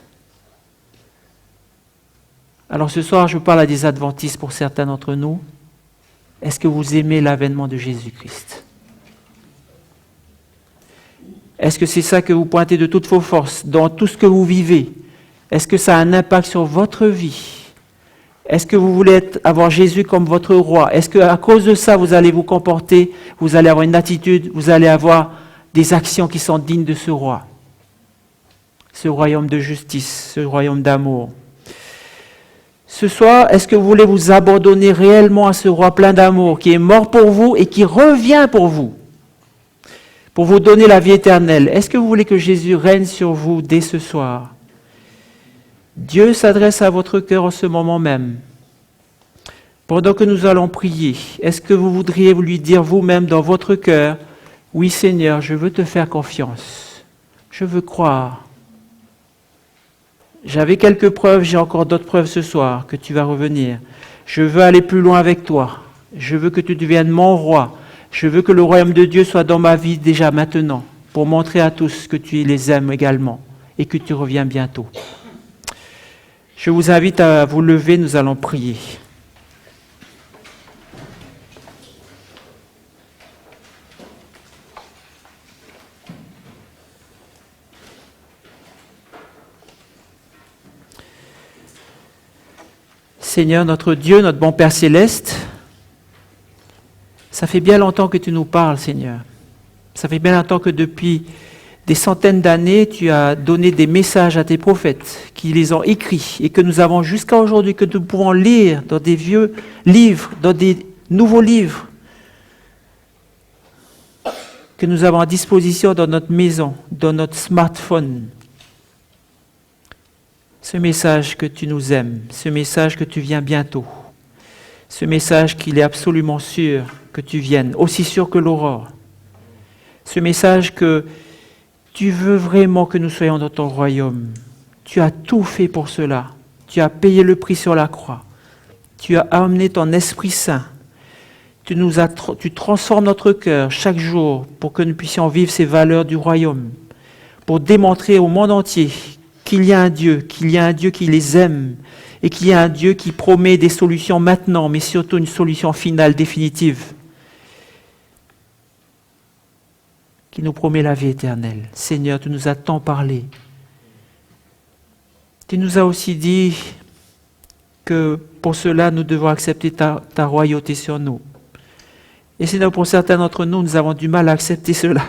Alors ce soir, je parle à des adventistes pour certains d'entre nous. Est-ce que vous aimez l'avènement de Jésus-Christ? Est-ce que c'est ça que vous pointez de toutes vos forces, dans tout ce que vous vivez? Est-ce que ça a un impact sur votre vie? Est-ce que vous voulez avoir Jésus comme votre roi? Est-ce qu'à cause de ça, vous allez vous comporter, vous allez avoir une attitude, vous allez avoir des actions qui sont dignes de ce roi? Ce royaume de justice, ce royaume d'amour. Ce soir, est-ce que vous voulez vous abandonner réellement à ce roi plein d'amour qui est mort pour vous et qui revient pour vous donner la vie éternelle? Est-ce que vous voulez que Jésus règne sur vous dès ce soir? Dieu s'adresse à votre cœur en ce moment même. Pendant que nous allons prier, est-ce que vous voudriez lui dire vous-même dans votre cœur, « Oui Seigneur, je veux te faire confiance, je veux croire, J'avais quelques preuves, j'ai encore d'autres preuves ce soir que tu vas revenir. Je veux aller plus loin avec toi. Je veux que tu deviennes mon roi. Je veux que le royaume de Dieu soit dans ma vie déjà maintenant, pour montrer à tous que tu les aimes également et que tu reviens bientôt. Je vous invite à vous lever, nous allons prier. Seigneur, notre Dieu, notre bon Père céleste, ça fait bien longtemps que tu nous parles, Seigneur. Ça fait bien longtemps que depuis des centaines d'années, tu as donné des messages à tes prophètes, qui les ont écrits, et que nous avons jusqu'à aujourd'hui, que nous pouvons lire dans des vieux livres, dans des nouveaux livres, que nous avons à disposition dans notre maison, dans notre smartphone. Ce message que tu nous aimes, ce message que tu viens bientôt, ce message qu'il est absolument sûr que tu viennes, aussi sûr que l'aurore, ce message que tu veux vraiment que nous soyons dans ton royaume. Tu as tout fait pour cela. Tu as payé le prix sur la croix. Tu as amené ton Esprit Saint. Tu transformes notre cœur chaque jour pour que nous puissions vivre ces valeurs du royaume, pour démontrer au monde entier qu'il y a un Dieu qui les aime et qu'il y a un Dieu qui promet des solutions maintenant, mais surtout une solution finale, définitive, qui nous promet la vie éternelle. Seigneur, tu nous as tant parlé. Tu nous as aussi dit que pour cela, nous devons accepter ta royauté sur nous. Et Seigneur, pour certains d'entre nous, nous avons du mal à accepter cela.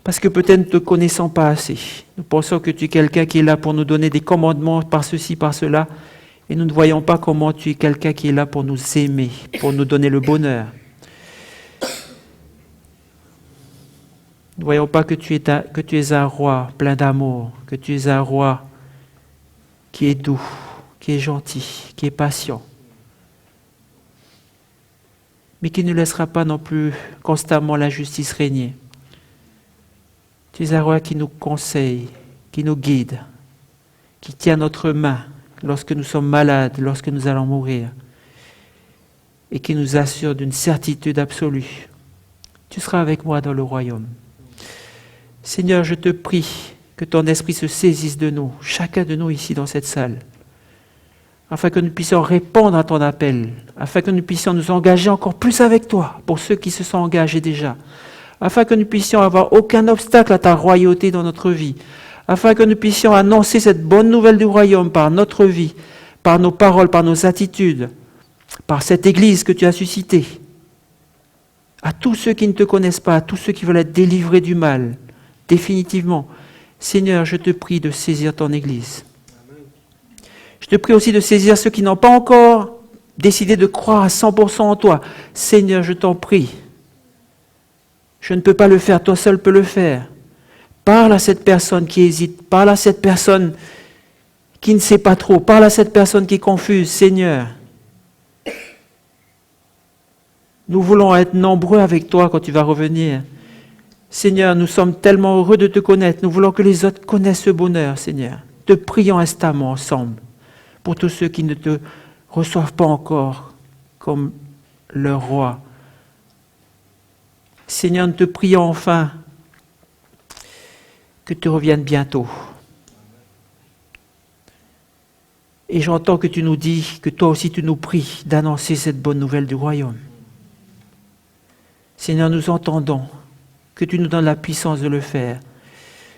Parce que peut-être ne te connaissons pas assez. Nous pensons que tu es quelqu'un qui est là pour nous donner des commandements par ceci, par cela. Et nous ne voyons pas comment tu es quelqu'un qui est là pour nous aimer, pour nous donner le bonheur. Nous ne voyons pas que tu es un roi plein d'amour, que tu es un roi qui est doux, qui est gentil, qui est patient, mais qui ne laissera pas non plus constamment l'injustice régner. Tu es un roi qui nous conseille, qui nous guide, qui tient notre main lorsque nous sommes malades, lorsque nous allons mourir, et qui nous assure d'une certitude absolue. Tu seras avec moi dans le royaume. Seigneur, je te prie que ton esprit se saisisse de nous, chacun de nous ici dans cette salle, afin que nous puissions répondre à ton appel, afin que nous puissions nous engager encore plus avec toi, pour ceux qui se sont engagés déjà, afin que nous puissions avoir aucun obstacle à ta royauté dans notre vie, afin que nous puissions annoncer cette bonne nouvelle du royaume par notre vie, par nos paroles, par nos attitudes, par cette Église que tu as suscitée, à tous ceux qui ne te connaissent pas, à tous ceux qui veulent être délivrés du mal, définitivement. Seigneur, je te prie de saisir ton Église. Je te prie aussi de saisir ceux qui n'ont pas encore décidé de croire à 100% en toi. Seigneur, je t'en prie. Je ne peux pas le faire, toi seul peux le faire. Parle à cette personne qui hésite, parle à cette personne qui ne sait pas trop, parle à cette personne qui est confuse. Seigneur, nous voulons être nombreux avec toi quand tu vas revenir. Seigneur, nous sommes tellement heureux de te connaître. Nous voulons que les autres connaissent ce bonheur, Seigneur. Te prions instamment ensemble pour tous ceux qui ne te reçoivent pas encore comme leur roi. Seigneur, nous te prions enfin que tu reviennes bientôt. Et j'entends que tu nous dis, que toi aussi tu nous pries d'annoncer cette bonne nouvelle du royaume. Seigneur, nous entendons que tu nous donnes la puissance de le faire.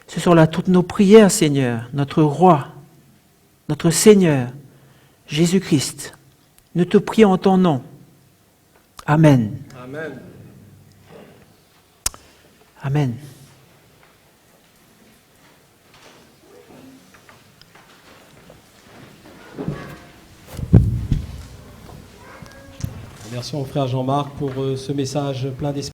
Ce sont là toutes nos prières, Seigneur, notre roi, notre Seigneur, Jésus-Christ. Nous te prions en ton nom. Amen. Amen. Amen. Merci au frère Jean-Marc pour ce message plein d'esprit.